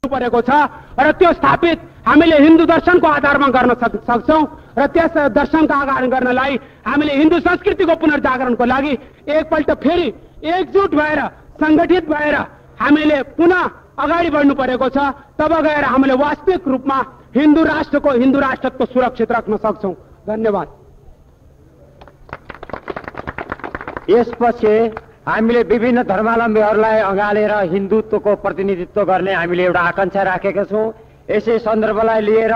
परेको छ र त्यो स्थापित हामीले हिन्दू दर्शनको आधारमा गर्न सक्छौं र त्यस दर्शनको आधार गर्नलाई हामीले हिन्दू संस्कृतिको पुनर्जागरणको लागि एकपल्ट फेरि एकजुट भएर संगठित भएर हामीले पुनः अगाडि बढ्नु परेको छ। तब गएर हामीले वास्तविक रूपमा हिन्दू राष्ट्रको सुरक्षित राख्न सक्छौं। धन्यवाद। यसपछि हामीले विभिन्न धर्मावलम्बीहरूलाई अँगालेर हिन्दुत्वको प्रतिनिधित्व गर्ने हामीले एउटा आकांक्षा राखेका छौं। यसै सन्दर्भलाई लिएर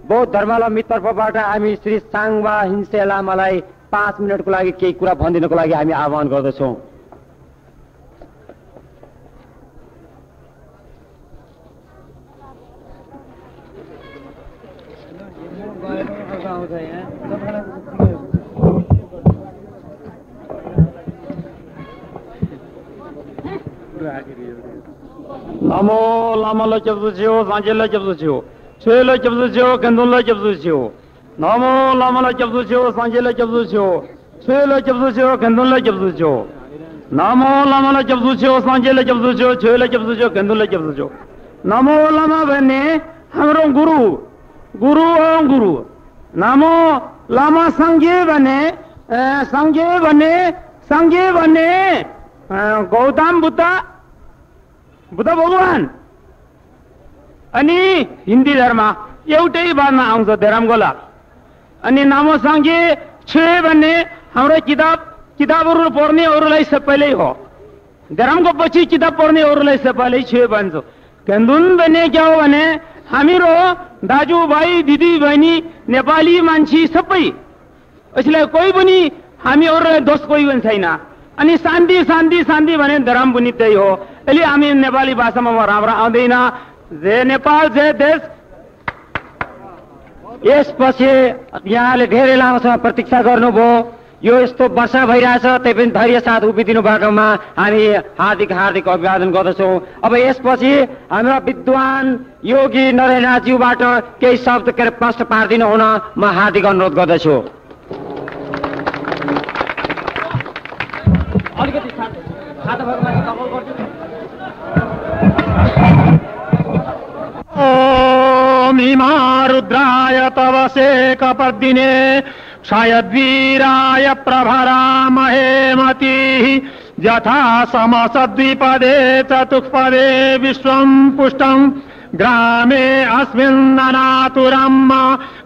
बौद्ध धर्मावलम्बी तर्फबाट हामी श्री साङबा हिंसे लामालाई 5 मिनटको लागि केही कुरा भनिदिनको लागि हामी आह्वान गर्दछौं। नमो लामाला जब्दुछ्यो साँझेला जब्दुछ्यो छेला जब्दुछ्यो गन्दुला जब्दुछ्यो नमो लामाला जब्दुछ्यो साँझेला जब्दुछ्यो छेला जब्दुछ्यो गन्दुला जब्दुछ्यो नमो लामाला जब्दुछ्यो साँझेला जब्दुछ्यो छेला जब्दुछ्यो गन्दुला जब्दुछ्यो नमो लामा भन्ने हाम्रो गुरु नमो लामा संघे भन्ने गौतम बुद्ध भगवान अनि हिन्दी धर्म एउटै बादमा आउँछ धर्मगोला अनि नामो संघे छे भन्ने हाम्रो किताबहरू पढ्नेहरूलाई सबैले हो। धर्मको पछि किताब पढ्नेहरूलाई सबैले छे भन्छ। केन्दुन भन्ने के हो भने हामीहरू दाजुभाइ दिदी बहिनी नेपाली मान्छे सबै यसले कोही पनि हामीहरूलाई दोष कोही पनि छैन। अनि शान्ति भने धर्म पनि त्यही हो। यसले हामी नेपाली भाषामा राम्रो आउँदैन। जय नेपाल जय देश। यसपछि यहाँले धेरै लामो समय प्रतीक्षा गर्नुभयो। यो यस्तो वर्षा भइरहेछ त्यही पनि धैर्य साथ उभिदिनु भएकोमा हामी हार्दिक अभिवादन गर्दछौँ। अब यसपछि हाम्रा विद्वान योगी नरेन्द्रज्यूबाट केही शब्द प्रश्न पारिदिनु हुन म हार्दिक अनुरोध गर्दछु। ओम इमा रुद्राय तव शेखपर्दिने क्षयद्वीराय प्रभरामहे मतिः यथा समसद्विपदे चतुष्पदे विश्वं पुष्टं ग्रामे अस्मिन्ननातुरम्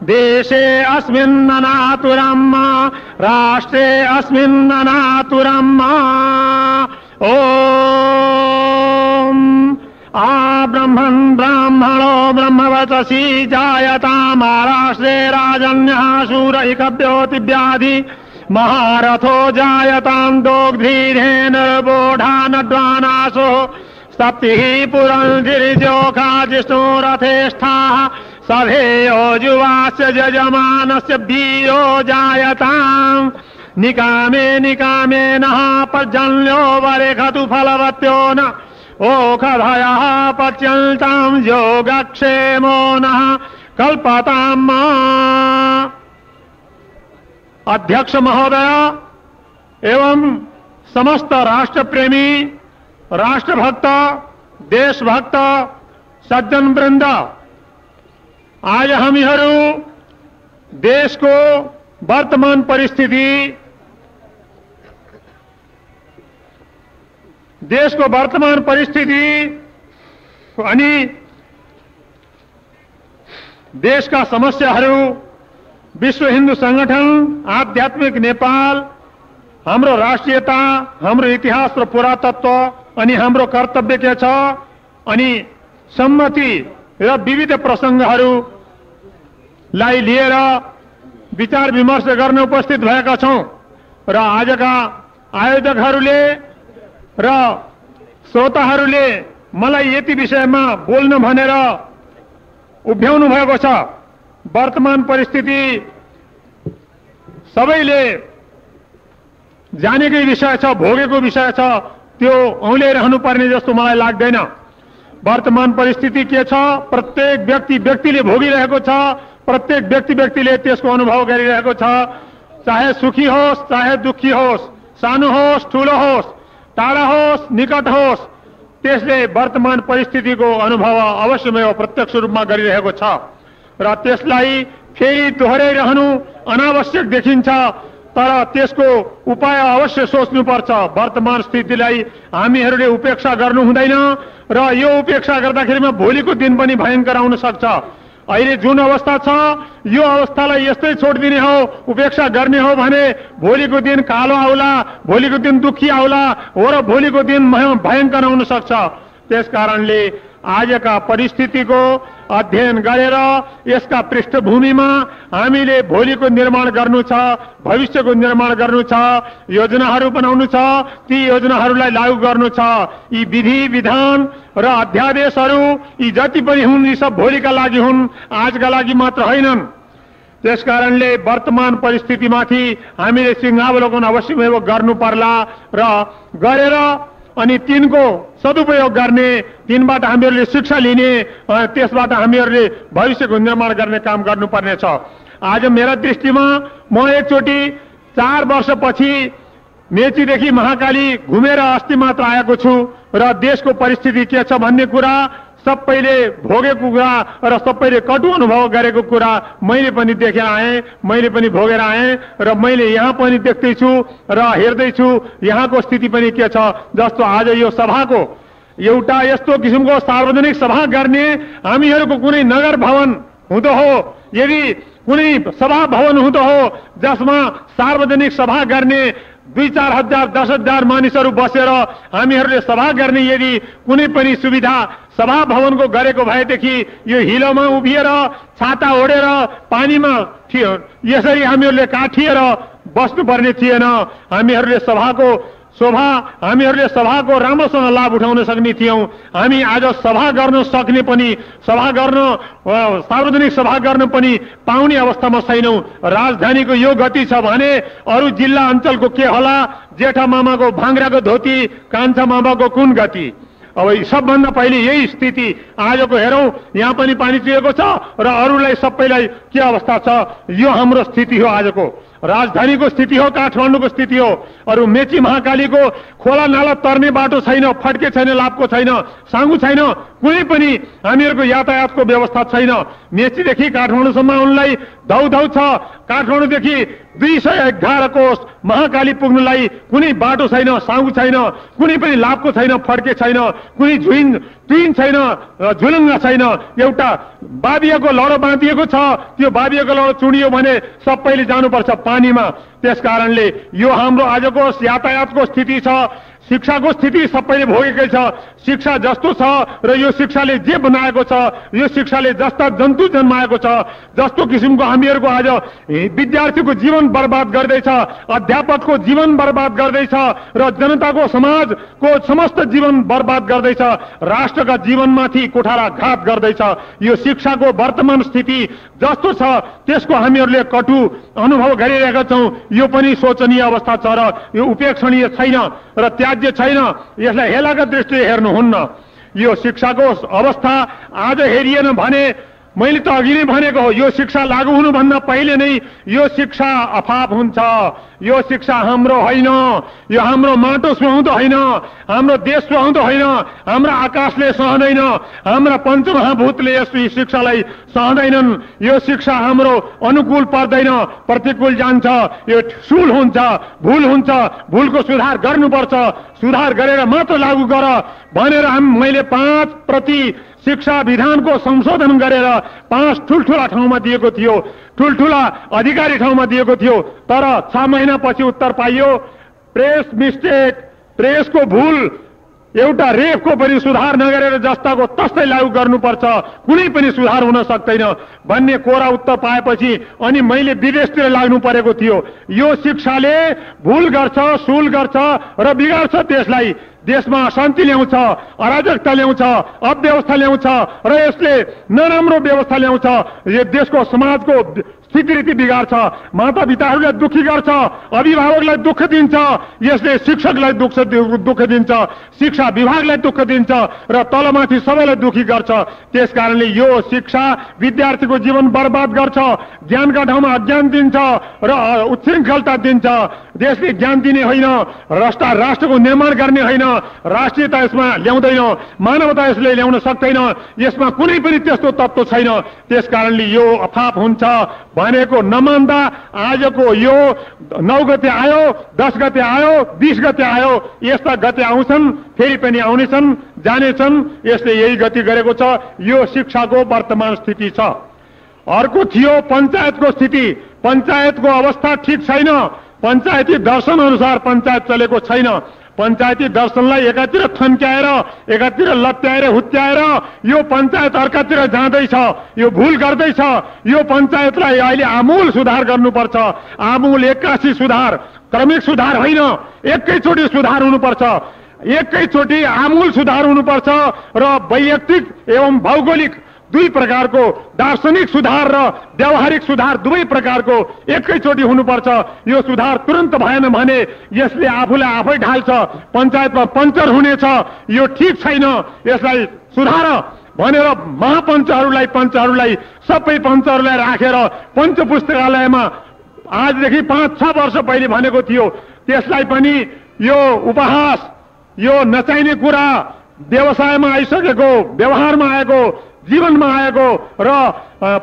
देशे अस्मिन्ननातुरम् राष्ट्रे अस्मिन्ननातुरम्। ओम ब्रह्मन् ब्राह्मणो ब्रह्मवचसी जायताम् महाराष्ट्रे राजन्यः शूरैकव्योतिव्याधि महारथो जायताम् दोग्धीधेनुर्बोढानड्वानासो सप्तिः पुरंधिर्जोखा जिष्णुरथेष्ठाः सभेयो युवास्य यजमानस्य वीरो जायताम् निकामे नः पर्जन्यो वरेखतु फलवत्यो न ओखधयः पच्यन्ताम् योगक्षेमो नः कल्पताम्। अध्यक्ष महोदय एवं समस्त राष्ट्रप्रेमी राष्ट्रभक्त देशभक्त सज्जन वृन्द, आज हामीहरू देशको वर्तमान परिस्थिति अनि देशका समस्याहरू, विश्व हिन्दू संगठन, आध्यात्मिक नेपाल, हाम्रो राष्ट्रियता, हाम्रो इतिहास र पुरातत्व अनि हाम्रो कर्तव्य के छ अनि सम्मति र विविध प्रसंगहरूलाई लिएर विचार विमर्श गर्न उपस्थित भएका छौं र आजका आयोजकहरूले र श्रोताहरूले मलाई यति विषयमा बोल्न भनेर उभ्याउनु भएको छ। वर्तमान परिस्थिति सबैले जानेकै विषय छ, भोगेको विषय छ, त्यो औल्याइरहनु पर्ने जस्तो मलाई लाग्दैन। वर्तमान परिस्थिति के छ, प्रत्येक व्यक्तिले भोगिरहेको छ, प्रत्येक व्यक्तिले त्यसको अनुभव गरिरहेको छ। चाहे सुखी होस्, चाहे दुखी होस्, सानो होस्, ठूलो होस्, टाढा होस्, निकट होस्, त्यसले वर्तमान परिस्थितिको अनुभव अवश्यमै प्रत्यक्ष रूपमा गरिरहेको छ र त्यसलाई फेरि दोहोऱ्याइरहनु अनावश्यक देखिन्छ। तर त्यसको उपाय अवश्य सोच्नुपर्छ। वर्तमान स्थितिलाई हामीहरूले उपेक्षा गर्नु हुँदैन र यो उपेक्षा गर्दाखेरिमा भोलिको दिन पनि भयंकर आउन सक्छ। अहिले जुन अवस्था छ यो अवस्थालाई यस्तै छोडिदिने हो, उपेक्षा गर्ने हो भने भोलिको दिन कालो आउला, भोलिको दिन दुखी आउला हो र भोलिको दिन भयंकर आउन सक्छ। त्यसकारणले आजका परिस्थितिको अध्ययन गरेर यसका पृष्ठभूमिमा हामीले भोलिको निर्माण गर्नु छ, भविष्यको निर्माण गर्नु छ, योजनाहरू बनाउनु छ, ती योजनाहरूलाई लागू गर्नु छ। यी विधि विधान र अध्यादेशहरू यी जति पनि हुन् यी सब भोलिका लागि हुन्, आजका लागि मात्र होइनन्। त्यसकारणले वर्तमान परिस्थितिमाथि हामीले सिंहावलोकन अवश्यमै गर्नु पर्ला र गरेर अनि तिनको सदुपयोग गर्ने, तिनबाट हामीहरूले शिक्षा लिने, त्यसबाट हामीहरूले भविष्यको निर्माण गर्ने काम गर्नुपर्ने छ। आज मेरा दृष्टिमा म एकचोटि 4 वर्षपछि मेचीदेखि महाकाली घुमेर अस्ति मात्र आएको छु र देशको परिस्थिति के छ भन्ने कुरा सबैले भोगेको कुरा र सबैले कटु अनुभव गरेको कुरा मैले पनि देखेर आएँ, मैले पनि भोगेर आएँ र मैले यहाँ पनि देख्दैछु र हेर्दैछु यहाँको स्थिति पनि के छ। जस्तो आज यो सभाको एउटा यस्तो किसिमको सार्वजनिक सभा गर्ने हामीहरूको कुनै नगर भवन हुँदो हो, यदि कुनै सभा भवन हुँदो हो जसमा सार्वजनिक सभा गर्ने 2-4 हजार 10 हजार मानिसहरू बसेर हामीहरूले सभा गर्ने यदि कुनै पनि सुविधा सभा भवनको गरेको भएदेखि यो हिलोमा उभिएर छाता ओढेर पानीमा यसरी हामीहरूले काठिएर बस्नुपर्ने थिएन। हामीहरूले सभाको राम्रोसँग लाभ उठाउन सक्ने थियौं। हामी आज सभा गर्न सक्ने पनि, सभा गर्न सार्वजनिक सभा गर्न पनि पाउने अवस्थामा छैनौं। राजधानीको यो गति छ भने अरू जिल्ला अञ्चलको के होला? जेठा मामाको भाङ्राको धोती, कान्छा मामाको कुन गति? अब सबभन्दा पहिले यही स्थिति आजको हेरौं, यहाँ पनि पानी चुहेको छ र अरूलाई सबैलाई के अवस्था छ। यो हाम्रो स्थिति हो, आजको राजधानीको स्थिति हो, काठमाडौँको स्थिति हो। अरू मेची महाकालीको खोला नाला तर्ने बाटो छैन, फड्के छैन, लाभको छैन, साङ्गु छैन, कुनै पनि हामीहरूको यातायातको व्यवस्था छैन। मेचीदेखि काठमाडौँसम्म आउनलाई धौधौ छ। काठमाडौँदेखि 211 कोष महाकाली पुग्नलाई कुनै बाटो छैन, साङ्गु छैन, कुनै पनि लाभको छैन, फड्के छैन, कुनै ट्विन छैन, झुलुङ्गा छैन। एउटा बाबियाको लडो बाँधिएको छ, त्यो बाबियाको लडो चुडियो भने सबैले जानुपर्छ पानीमा। त्यसकारणले यो हाम्रो आजको यातायातको स्थिति छ। शिक्षाको स्थिति सबैले भोगेकै छ। शिक्षा जस्तो छ र यो शिक्षाले जे बनाएको छ, यो शिक्षाले जस्ता जन्तु जन्माएको छ, जस्तो किसिमको हामीहरूको आज विद्यार्थीको जीवन बर्बाद गर्दैछ, अध्यापकको जीवन बर्बाद गर्दैछ र जनताको समाजको समस्त जीवन बर्बाद गर्दैछ, राष्ट्रका जीवनमाथि कुठाराघात गर्दैछ। यो शिक्षाको वर्तमान स्थिति जस्तो छ त्यसको हामीहरूले कटु अनुभव गरिरहेका छौं। यो पनि शोचनीय अवस्था छ र यो उपेक्षणीय छैन र त्याज्य छैन। यसलाई हेलाका दृष्टिले हेर्नुहुन्न। यो शिक्षाको अवस्था आज हेरिएन भने मैले त अघि नै भनेको हो, यो शिक्षा लागू हुनुभन्दा पहिले नै यो शिक्षा अफाप हुन्छ। यो शिक्षा हाम्रो होइन, यो हाम्रो माटो सुहाउँदो होइन, हाम्रो देश सुहाउँदो होइन, हाम्रो आकाशले सहँदैन, हाम्रा पञ्चमहाभूतले यस शिक्षालाई सहँदैनन्। यो शिक्षा हाम्रो अनुकूल पर्दैन, प्रतिकूल जान्छ। यो सुल हुन्छ, भूल हुन्छ, भूलको सुधार गर्नुपर्छ, सुधार गरेर मात्र लागू गर भनेर मैले 5 शिक्षा विधानको संशोधन गरेर 5 ठुल्ठुला ठाउँमा दिएको थियो, ठुल्ठुला अधिकारी ठाउँमा दिएको थियो। तर 6 महिनापछि उत्तर पाइयो, प्रेस मिस्टेक, प्रेसको भूल, एउटा रेफको पनि सुधार नगरेर जस्ताको तस्तै लागू गर्नुपर्छ, कुनै पनि सुधार हुन सक्दैन भन्ने कोरा उत्तर पाएपछि अनि मैले विदेशतिर लाग्नु परेको थियो। यो शिक्षाले भूल गर्छ, सुल गर्छ र बिगार्छ देशलाई। देशमा अशान्ति ल्याउँछ, अराजकता ल्याउँछ, अव्यवस्था ल्याउँछ र यसले नराम्रो व्यवस्था ल्याउँछ। यो देशको समाजको स्थितिरीति बिगार्छ, मातापिताहरूलाई दुखी गर्छ, अभिभावकलाई दुःख दिन्छ, यसले शिक्षकलाई दुःख दिन्छ, शिक्षा विभागलाई दुःख दिन्छ र तलमाथि सबैलाई दुखी गर्छ। त्यसकारणले यो शिक्षा विद्यार्थीको जीवन बर्बाद गर्छ, ज्ञानका ठाउँमा अज्ञान दिन्छ र उच्छृङ्खलता दिन्छ। देशले ज्ञान दिने होइन, राष्ट्रको निर्माण गर्ने होइन, राष्ट्रियता यसमा ल्याउँदैन, मानवता यसले ल्याउन सक्दैन, यसमा कुनै पनि त्यस्तो तत्त्व छैन। त्यसकारणले यो अफाप हुन्छ भनेको नमान्दा आजको यो 9 गते आयो, 10 गते आयो, 20 गते आयो, यस्ता गते आउँछन्, फेरि पनि आउनेछन्, जानेछन्। यसले यही गति गरेको छ। यो शिक्षाको वर्तमान स्थिति छ। अर्को थियो पञ्चायतको स्थिति। पञ्चायतको अवस्था ठिक छैन। पञ्चायती दर्शन अनुसार पञ्चायत चलेको छैन। पञ्चायती दर्शनलाई एकातिर थन्क्याएर, एकातिर लत्याएर, हुत्याएर यो पञ्चायत अर्कातिर जाँदैछ, यो भूल गर्दैछ। यो पञ्चायतलाई अहिले आमूल सुधार गर्नुपर्छ। आमूल एक्कासी सुधार, क्रमिक सुधार होइन, एकैचोटि सुधार हुनुपर्छ। एकैचोटि आमूल सुधार हुनुपर्छ र वैयक्तिक एवं भौगोलिक दुई प्रकारको दार्शनिक सुधार र व्यावहारिक सुधार दुवै प्रकारको एकैचोटि हुनुपर्छ। यो सुधार तुरन्त भएन भने यसले आफूलाई आफै ढाल्छ, पञ्चायतमा पञ्चर हुनेछ। यो ठिक छैन, यसलाई सुधार भनेर पञ्चहरूलाई सबै पञ्चहरूलाई राखेर पञ्च पुस्तकालयमा आजदेखि 5-6 वर्ष पहिले भनेको थियो, त्यसलाई पनि यो उपहास, यो नचाहिने कुरा, व्यवसायमा आइसकेको, व्यवहारमा आएको, जीवनमा आएको र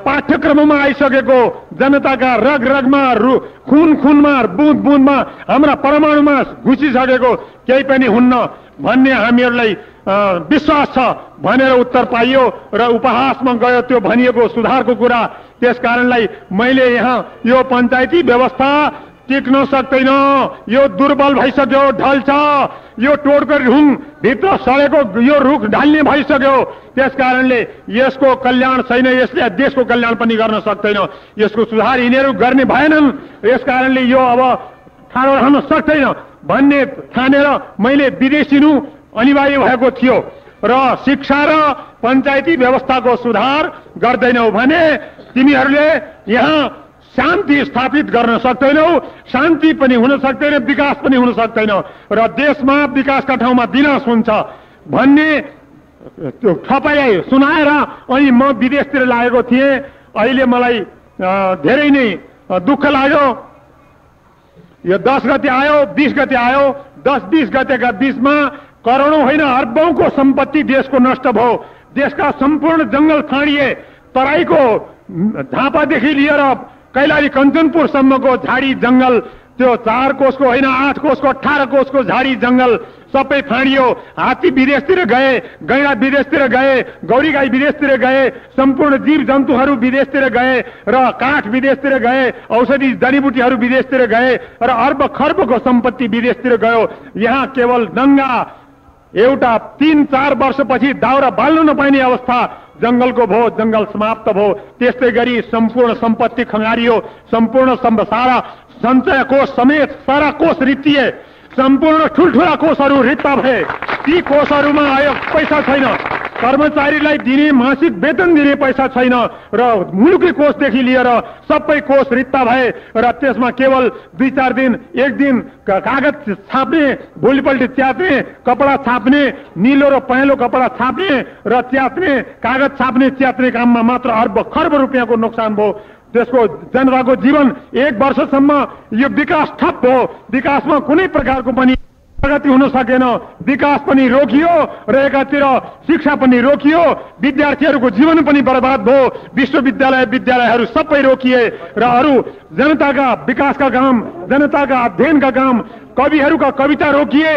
पाठ्यक्रममा आइसकेको, जनताका रग रगमा, खून खूनमा, बुँद बुँदमा, हाम्रा परमाणुमा घुसिसकेको केही पनि हुन्न भन्ने हामीहरूलाई विश्वास छ भनेर उत्तर पाइयो र उपहासमा गयो त्यो भनिएको सुधारको कुरा। त्यसकारणलाई मैले यहाँ यो पञ्चायती व्यवस्था टिक्न सक्दैन, यो दुर्बल भइसक्यो, ढल्छ। यो टोडको रुख भित्र सडेको यो रुख ढाल्ने भइसक्यो। त्यसकारणले यसको कल्याण छैन, यसले देशको कल्याण पनि गर्न सक्दैन। यसको सुधार यिनीहरू गर्ने भएनन्। यसकारणले यो अब ठाडो रहन सक्दैन भन्ने ठानेर मैले विदेशिनु अनिवार्य भएको थियो र शिक्षा र पञ्चायती व्यवस्थाको सुधार गर्दैनौ भने तिमीहरूले यहाँ शान्ति स्थापित गर्न सक्दैनौ, शान्ति पनि हुन सक्दैन, विकास पनि हुन सक्दैन र देशमा विकासका ठाउँमा विनाश हुन्छ भन्ने ठपाइ सुनाएर अनि म विदेशतिर लागेको थिएँ। अहिले मलाई धेरै नै दुःख लाग्यो। यो 10 गते आयो, 20 गते आयो, 10-20 गतेका बीचमा करोडौं होइन अर्बौंको सम्पत्ति देशको नष्ट भयो। देशका सम्पूर्ण जंगल फाँडिए, तराईको झापादेखि लिएर कैलाली कञ्चनपुरसम्मको झाडी जंगल, त्यो 4 कोसको होइन 8 कोसको 18 कोसको झाडी जंगल सबै फाँडियो। हात्ती विदेशतिर गए, गैंडा विदेशतिर गए, गौरी गाई विदेशतिर गए, सम्पूर्ण जीव जन्तुहरू विदेशतिर गए र काठ विदेशतिर गए, औषधि जडीबुटीहरू विदेशतिर गए र अर्ब खर्बको सम्पत्ति विदेशतिर गयो। यहाँ केवल दङ्गा एउटा 3-4 वर्षपछि दाउरा बाल्न नपाइने अवस्था जंगलको भयो, जंगल समाप्त भयो। त्यस्तै गरी सम्पूर्ण सम्पत्ति खङ्गारियो, सम्पूर्ण सारा सञ्चय कोष समेत सारा कोष रित्तिए, सम्पूर्ण ठुल्ठुला कोषहरू रित्ता भए। ती कोषहरूमा आयो पैसा छैन, कर्मचारीलाई दिने मासिक वेतन दिने पैसा छैन र मुलुकी कोषदेखि लिएर सबै कोष रित्ता भए र त्यसमा केवल 2-4 दिन, 1 दिन कागज छाप्ने, भोलिपल्ट च्यात्ने, कपडा छाप्ने, निलो र पहेँलो कपडा छाप्ने र च्यात्ने, कागज छाप्ने च्यात्ने काममा मात्र अर्ब खर्ब रुपियाँको नोक्सान भयो। त्यसको जनताको जीवन 1 वर्षसम्म यो विकास ठप भयो। विकासमा कुनै प्रकारको पनि प्रगति हुन सकेन, विकास पनि रोकियो र एकातिर शिक्षा पनि रोकियो, विद्यार्थीहरूको जीवन पनि बर्बाद भयो। विद्यालयहरू सबै रोकिए र अरू जनताका विकासका काम, जनताका अध्ययनका काम, कविहरूका कविता रोकिए,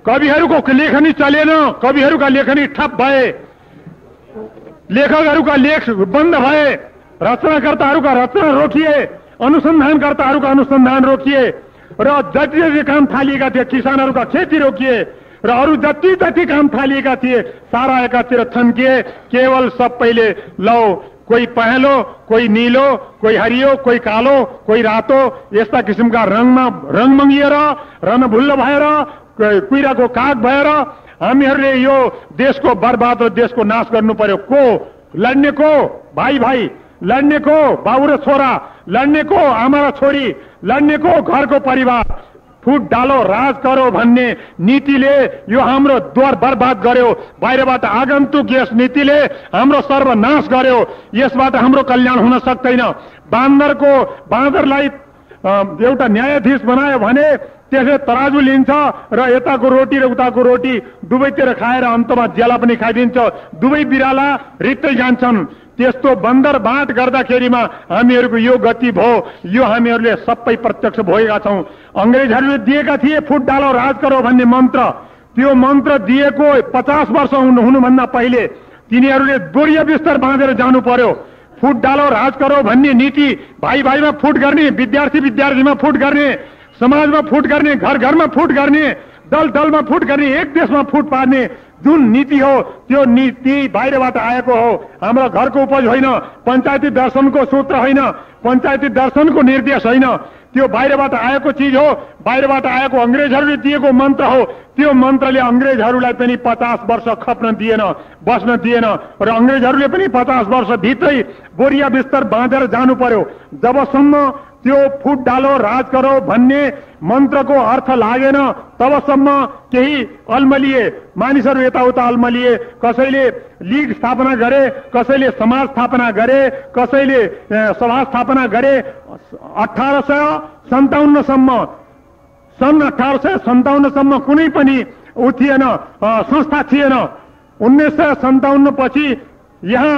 कविहरूको लेखनी चलेन, कविहरूका लेखनी ठप भए, लेखकहरूका लेख बन्द भए, रचनाकर्ताहरूका रचना रोकिए, अनुसन्धानकर्ताहरूका अनुसन्धान रोकिए र जति जति काम थालिएका थिए, किसानहरूका खेती रोकिए र अरू जति जति काम थालिएका थिए सारा एकातिर थन्किए। केवल सबैले लौ, कोही पहेँलो, कोही निलो, कोही हरियो, कोही कालो, कोही रातो, यस्ता किसिमका रङ मङ्गिएर, रणभुल्ल भएर, कुइराको काग भएर हामीहरूले यो देशको बर्बाद र देशको नाश गर्नु पर्यो। को लड्ने, को भाइ भाइ लड्ने को बाबु र छोरा, लड्ने को आमा र छोरी, लड्ने को घरको परिवार, फुट डालो राज करो भन्ने नीतिले यो हाम्रो द्वार बर्बाद गर्यो। बाहिरबाट आगन्तुक यस नीतिले हाम्रो सर्वनाश गर्यो। यसबाट हाम्रो कल्याण हुन सक्दैन। बाँदरलाई एउटा न्यायाधीश बनायो भने त्यसले तराजु लिन्छ र यताको रोटी र उताको रोटी दुवैतिर खाएर अन्तमा ज्याला पनि खाइदिन्छ। दुवै बिराला रित्तै जान्छन्। त्यस्तो बन्दर बाँट गर्दाखेरिमा हामीहरूको यो गति भयो। यो हामीहरूले सबै प्रत्यक्ष भएका छौं। अंग्रेजहरूले दिएका थिए फुट डालो राज करो भन्ने मन्त्र। त्यो मन्त्र दिएको 50 वर्ष हुनुभन्दा पहिले तिनीहरूले बोरिया बिस्तर बाँधेर जानु पर्यो। फुट डालो राज करो भन्ने नीति भाइ भाइमा फुट गर्ने, विद्यार्थी विद्यार्थीमा फुट गर्ने, समाजमा फुट गर्ने, घर घरमा फुट गर्ने, दल दलमा फुट गर्ने, एक देशमा फुट पार्ने जुन नीति हो त्यो नीति बाहिरबाट आएको हो। हाम्रो घरको उपज होइन, पञ्चायती दर्शनको सूत्र होइन, पञ्चायती दर्शनको निर्देश होइन। त्यो बाहिरबाट आएको चिज हो। बाहिरबाट आएको अंग्रेजहरूले दिएको मन्त्र हो। त्यो मन्त्रले अंग्रेजहरूलाई पनि 50 वर्ष खप्न दिएन, बस्न दिएन र अंग्रेजहरूले पनि 50 वर्ष भित्रै बोरिया बिस्तर बाँधेर जानु पर्यो। जबसम्म त्यो फुट डालो राज करो भन्ने मन्त्रको अर्थ लागेन तबसम्म केही अल्मलिए, मानिसहरू यताउता अल्मलिए। कसैले लीग स्थापना गरे, कसैले समाज स्थापना गरे, कसैले सभा स्थापना गरे। 1857 सम्म, सन् 1857 सम्म कुनै पनि थिएन, संस्था थिएन। 1957 पछि यहाँ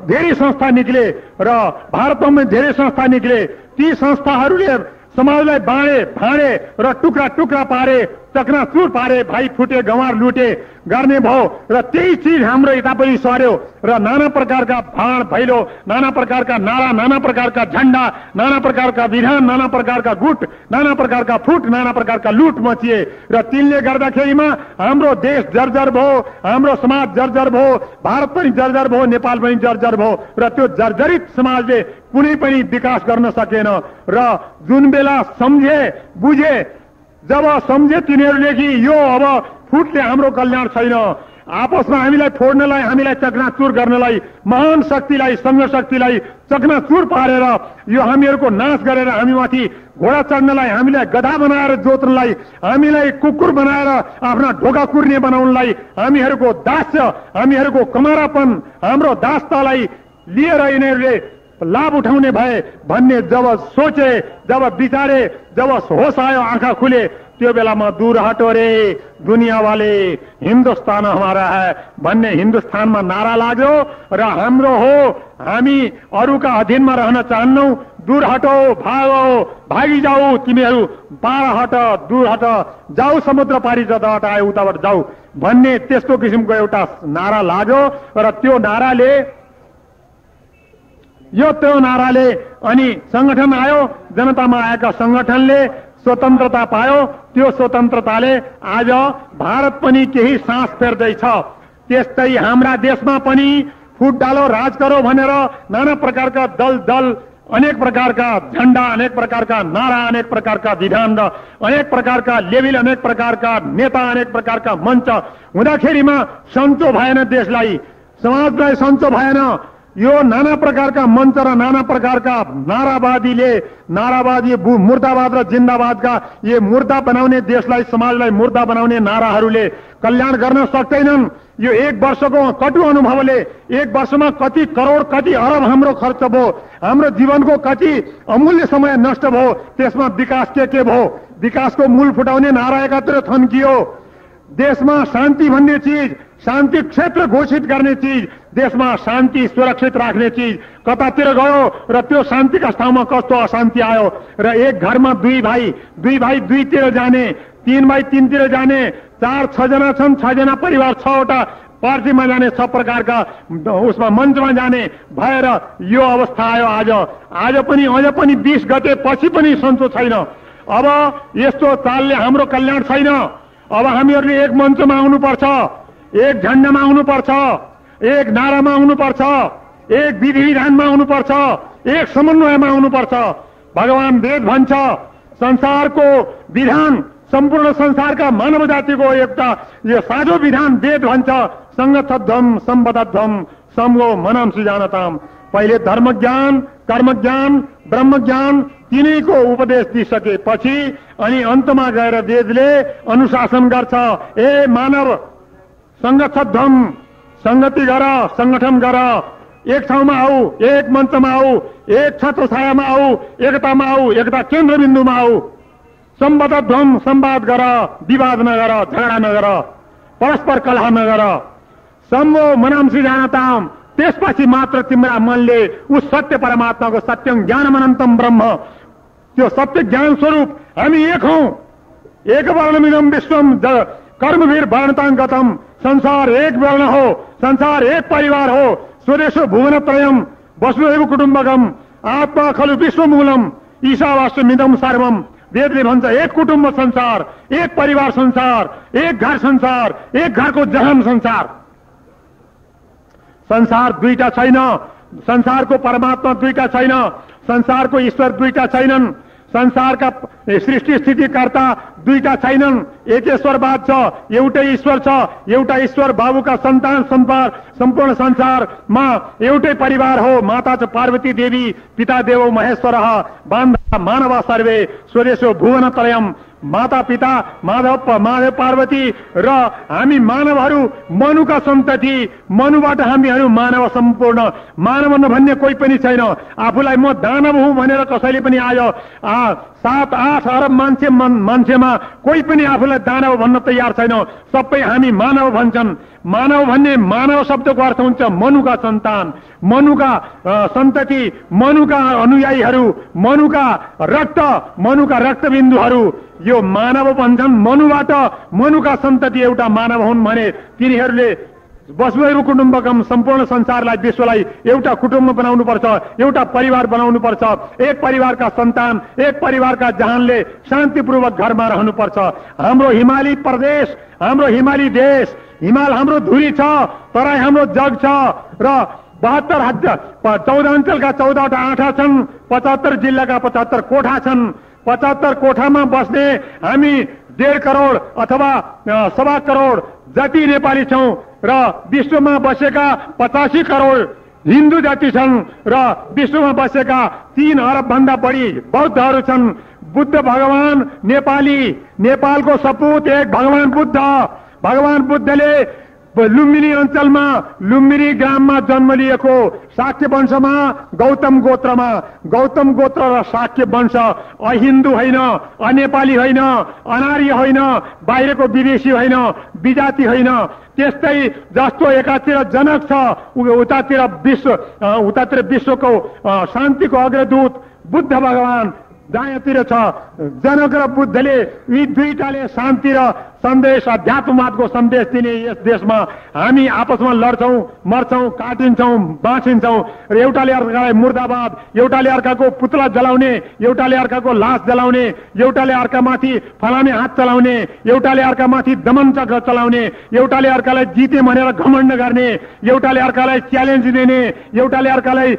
धेरै संस्था निक्ले र भारतमा धेरै संस्था निक्ले। ती संस्थाहरूले समाजलाई बाँडे भाँडे र टुक्रा टुक्रा पारे, चकनाचुर पारे, भाइ फुटे गँवार लुटे गर्ने भयो। र त्यही चिज हाम्रो यता पनि सर्यो र नाना प्रकारका भाँड भैलो, नाना प्रकारका नारा, नाना प्रकारका झण्डा, नाना प्रकारका विधान, नाना प्रकारका गुट, नाना प्रकारका फुट, नाना प्रकारका लुट मचिए। र तिनले गर्दाखेरिमा हाम्रो देश जर्जर भयो, हाम्रो समाज जर्जर भयो, भारत पनि जर्जर भयो, नेपाल पनि जर्जर भयो। र त्यो जर्जरित समाजले कुनै पनि विकास गर्न सकेन। र जुन बेला सम्झे बुझे, जब सम्झे तिनीहरूले कि यो अब फुटले हाम्रो कल्याण छैन, आपसमा हामीलाई फोड्नलाई, हामीलाई चकनाचुर गर्नलाई, महान शक्तिलाई, संघ शक्तिलाई चकनाचुर पारेर यो हामीहरूको नाश गरेर हामीमाथि घोडा चढ्नलाई, हामीलाई गधा बनाएर जोत्नलाई, हामीलाई कुकुर बनाएर आफ्ना ढोका कुर्ने बनाउनलाई, हामीहरूको दास्य, हामीहरूको कमारापन, हाम्रो दासतालाई लिएर यिनीहरूले लाभ उठाउने भए भन्ने जब सोचे, जब विचारे, जब होश आयो, आंखा खुले, त्यो बेलामा दूर हटो रे दुनिया वाले, हिन्दुस्तान हमारा है भन्ने हिन्दुस्तानमा नारा लाग्यो र हाम्रो हो। हामी अरूका अधीनमा रहन चाहन्नौ। दूर हटो, भागो, भागी जाऊ, तिमीहरू बाह्र हट, दूर हट, जाऊ समुद्र पारी जताबाट आयो उताबाट जाऊ भन्ने त्यस्तो किसिमको एउटा नारा लाग्यो। र त्यो नाराले अनि संगठन आयो। जनतामा आएका संगठनले स्वतन्त्रता पायो। त्यो स्वतन्त्रताले आज भारत पनि केही सास फेर्दैछ। त्यस्तै हाम्रा देशमा पनि फुट डालो राज करो भनेर नाना प्रकारका दल, अनेक प्रकारका झण्डा, अनेक प्रकारका नारा, अनेक प्रकारका विधान र अनेक प्रकारका लेबिल, अनेक प्रकारका नेता, अनेक प्रकारका मञ्च हुँदाखेरिमा सन्चो भएन, देशलाई, समाजलाई सन्चो भएन। यो नाना प्रकारका मञ्च र नाना प्रकारका नारावादी मुर्दाबाद र जिन्दाबादका ये मुर्दा बनाउने, देशलाई समाजलाई मुर्दा बनाउने नाराहरूले कल्याण गर्न सक्दैनन्। यो एक वर्षको कटु अनुभवले, एक वर्षमा कति करोड कति अरब हाम्रो खर्च भयो, हाम्रो जीवनको कति अमूल्य समय नष्ट भयो। त्यसमा विकास के भयो? विकासको मूल फुटाउने नारा एकातिर थन्कियो। देशमा शान्ति भन्ने चिज, शान्ति क्षेत्र घोषित गर्ने चिज, देशमा शान्ति सुरक्षित राख्ने चिज कतातिर गयो र त्यो शान्तिका ठाउँमा कस्तो अशान्ति आयो। र एक घरमा दुई भाइ दुईतिर जाने, 3 भाइ 3तिर जाने, 4-6 जना छन्, 6 जना परिवार, 6वटा पार्टीमा जाने, 6 प्रकारका उसमा मञ्चमा जाने भएर यो अवस्था आयो। आज पनि 20 गते पछि पनि सन्चो छैन। अब यस्तो चालले हाम्रो कल्याण छैन। अब हामीहरूले एक मञ्चमा आउनुपर्छ, एक झण्डामा आउनुपर्छ, एक नारामा आउनुपर्छ, एक विधि विधानमा आउनुपर्छ, एक समन्वयमा आउनुपर्छ। भगवान वेद भन्छ संसारको विधान, सम्पूर्ण संसारका मानव जातिको एउटा यो साझो विधान वेद भन्छ। संगतध्वम सम्बद्धध्वम समगो मनम सुजानताम। पहिले धर्म ज्ञान, कर्म ज्ञान, ब्रह्म ज्ञान तिनैको उपदेश दिइसकेपछि अनि अन्तमा गएर वेदले अनुशासन गर्छ। ए मानव, संगठन संगति गर, संगठन गर, एक ठाउँमा आऊ, एक मञ्चमा आऊ, एक छत्र छायामा आऊ, एकतामा आऊ, एकता केन्द्रबिन्दुमा आऊ, सम्बद्ध संवाद गर, विवाद नगर, झगडा नगर, परस्पर कलह नगर, सम्मो मनांसी जानताम, त्यसपछि मात्र तिम्रा मनले उस सत्य परमात्माको सत्यं ज्ञानम अनन्तम ब्रह्म, त्यो सत्य ज्ञान स्वरूप हामी एक हौं, एक वर्णमिदं विश्वम कर्मवीर वर्णताङ्गतम, संसार एक वर्ण हो, संसार एक परिवार हो, स्वदेशो भुवनत्रयम वसुधैव कुटुम्बकम आत्मा खलु विश्वमूलम ईशावास्यमिदं सर्वम। वेदले भन्छ एक कुटुम्ब संसार, एक परिवार संसार, एक घर संसार, एक घरको जहान संसार। संसार दुईटा छैन, संसारको परमात्मा दुईटा छैन, संसारको ईश्वर दुईटा छैनन्, संसारका सृष्टि स्थितिकर्ता दुईटा छैनन्, एकेश्वरवाद छ, एउटै ईश्वर छ, एउटा ईश्वर बाबुका सन्तान संसार, सम्पूर्ण संसारमा एउटै परिवार हो। माता च पार्वती देवी, पिता देवो महेश्वरः, बान्धा मानवा सर्वे स्वदेशो भुवनत्रयम्। माता पिता माधव पार्वती र हामी मानवहरू मनुका सन्तति, मनुबाट हामीहरू मानव सम्पूर्ण। मानव नभन्ने कोही पनि छैन। आफूलाई म दानव हुँ भनेर कसैले पनि आयो 7-8 अरब मान्छेमा कोही पनि आफूलाई दानव भन्न तयार छैन। सबै हामी मानव भन्छन्। मानव भन्ने मानव शब्दको अर्थ हुन्छ मनुका सन्तान, मनुका सन्तति, मनुका अनुयायीहरू, मनुका रक्तबिन्दुहरू, यो मानव भन्छन्। मनुबाट मनुका सन्तति एउटा मानव हुन् भने तिनीहरूले वसुधैव कुटुम्बकम, सम्पूर्ण संसारलाई, विश्वलाई एउटा कुटुम्ब बनाउनु पर्छ, एउटा परिवार बनाउनु पर्छ। एक परिवारका सन्तान, एक परिवारका जहानले शान्तिपूर्वक घरमा रहनुपर्छ। हाम्रो हिमाली प्रदेश, हाम्रो हिमाली देश, हिमाल हाम्रो धुरी छ, तराई हाम्रो जग छ र 72 राज्य 14 अञ्चलका 14वटा आँखा छन्, 75 जिल्लाका 75 कोठा छन्। 75 कोठामा बस्ने हामी 1.5 करोड अथवा 1.25 करोड जति नेपाली छौं र विश्वमा बसेका 85 करोड हिन्दू जाति छन् र विश्वमा बसेका 3 अरब भन्दा बढी बौद्धहरू छन्। बुद्ध भगवान नेपाली, नेपालको सपूत एक भगवान बुद्ध। भगवान बुद्धले लुम्बिनी अञ्चलमा, लुम्बिनी ग्राममा जन्म लिएको, शाक्य वंशमा, गौतम गोत्रमा। गौतम गोत्र र शाक्य वंश अहिन्दू होइन, अनेपाली होइन, अनार्य होइन, बाहिरको विदेशी होइन, विजाति होइन। त्यस्तै जस्तो एकातिर जनक छ, उतातिर विश्वको शान्तिको अग्रदूत बुद्ध भगवान दायाँतिर छ। जनक र बुद्धले यी दुईटाले शान्ति र सन्देश, अध्यात्मवादको सन्देश दिने यस देशमा हामी आपसमा लड्छौं, मर्छौं, काटिन्छौं, बाँचिन्छौं र एउटाले अर्कालाई मुर्दाबाद, एउटाले अर्काको पुतला जलाउने, एउटाले अर्काको लास जलाउने, एउटाले अर्कामाथि फलामे हात चलाउने, एउटाले अर्कामाथि दमन चक्र चलाउने, एउटाले अर्कालाई जिते भनेर घमण्ड गर्ने, एउटाले अर्कालाई च्यालेन्ज दिने, एउटाले अर्कालाई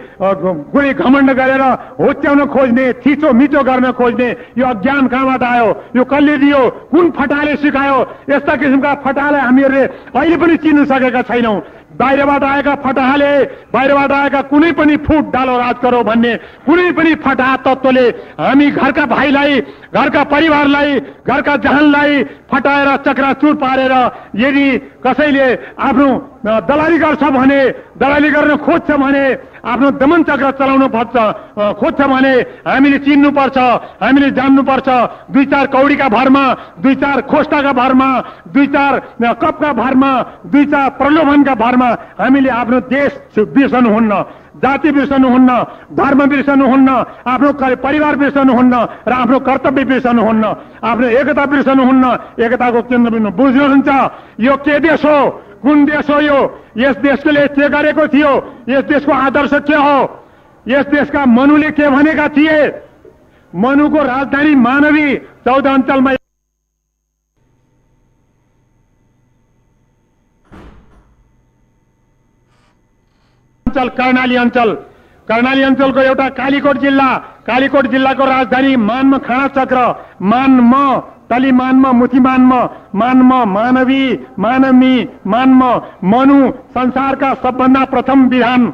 गुणी घमण्ड गरेर होच्याउन खोज्ने, थिचो मिचो गर्न खोज्ने। यो अज्ञान कहाँबाट आयो? यो कसले दियो? कुन फटाले सिकायो? यस्ता किसिमका फटाले हामीहरूले अहिले पनि चिन्न सकेका छैनौं। बाहिरबाट आएका फटाहाले, बाहिरबाट आएका कुनै पनि फुट डालो राज गरो भन्ने कुनै पनि फटाहा तत्त्वले हामी घरका भाइलाई, घरका परिवारलाई, घरका जहानलाई फटाएर चक्राचुर पारेर यदि कसैले आफ्नो दलाली गर्छ भने, दलाली गर्न खोज्छ भने, आफ्नो दमन चक्र चलाउन खोज्छ भने हामीले चिन्नुपर्छ, हामीले जान्नुपर्छ। 2-4 कौडीका भरमा, 2-4 खोस्टाका भरमा, 2-4 कपका भरमा, 2-4 प्रलोभनका भरमा हामीले आफ्नो देश बिर्सनुहुन्न, जाति बिर्सनुहुन्न, धर्म बिर्सनुहुन्न, आफ्नो परिवार बिर्सनुहुन्न र आफ्नो कर्तव्य बिर्सनुहुन्न, आफ्नो एकता बिर्सनुहुन्न। एकताको केन्द्रबिन्दु बुझ्नुहुन्छ? यो के देश हो? कुन देश हो यो? यस देशले के गरेको थियो? यस देशको आदर्श के हो? यस देशका मनुले के भनेका थिए? मनुको राजधानी मानवी 14 अञ्चलमा कर्णाली अञ्चल, कर्णाली अञ्चलको एउटा कालीकोट जिल्ला, कालीकोट जिल्लाको राजधानी मानमा खाना चक्र, मानमा तली मानमा, मुथी मानमा, मानमा मानवी, मानवी, मानमा मनु, संसारका सबभन्दा प्रथम विधान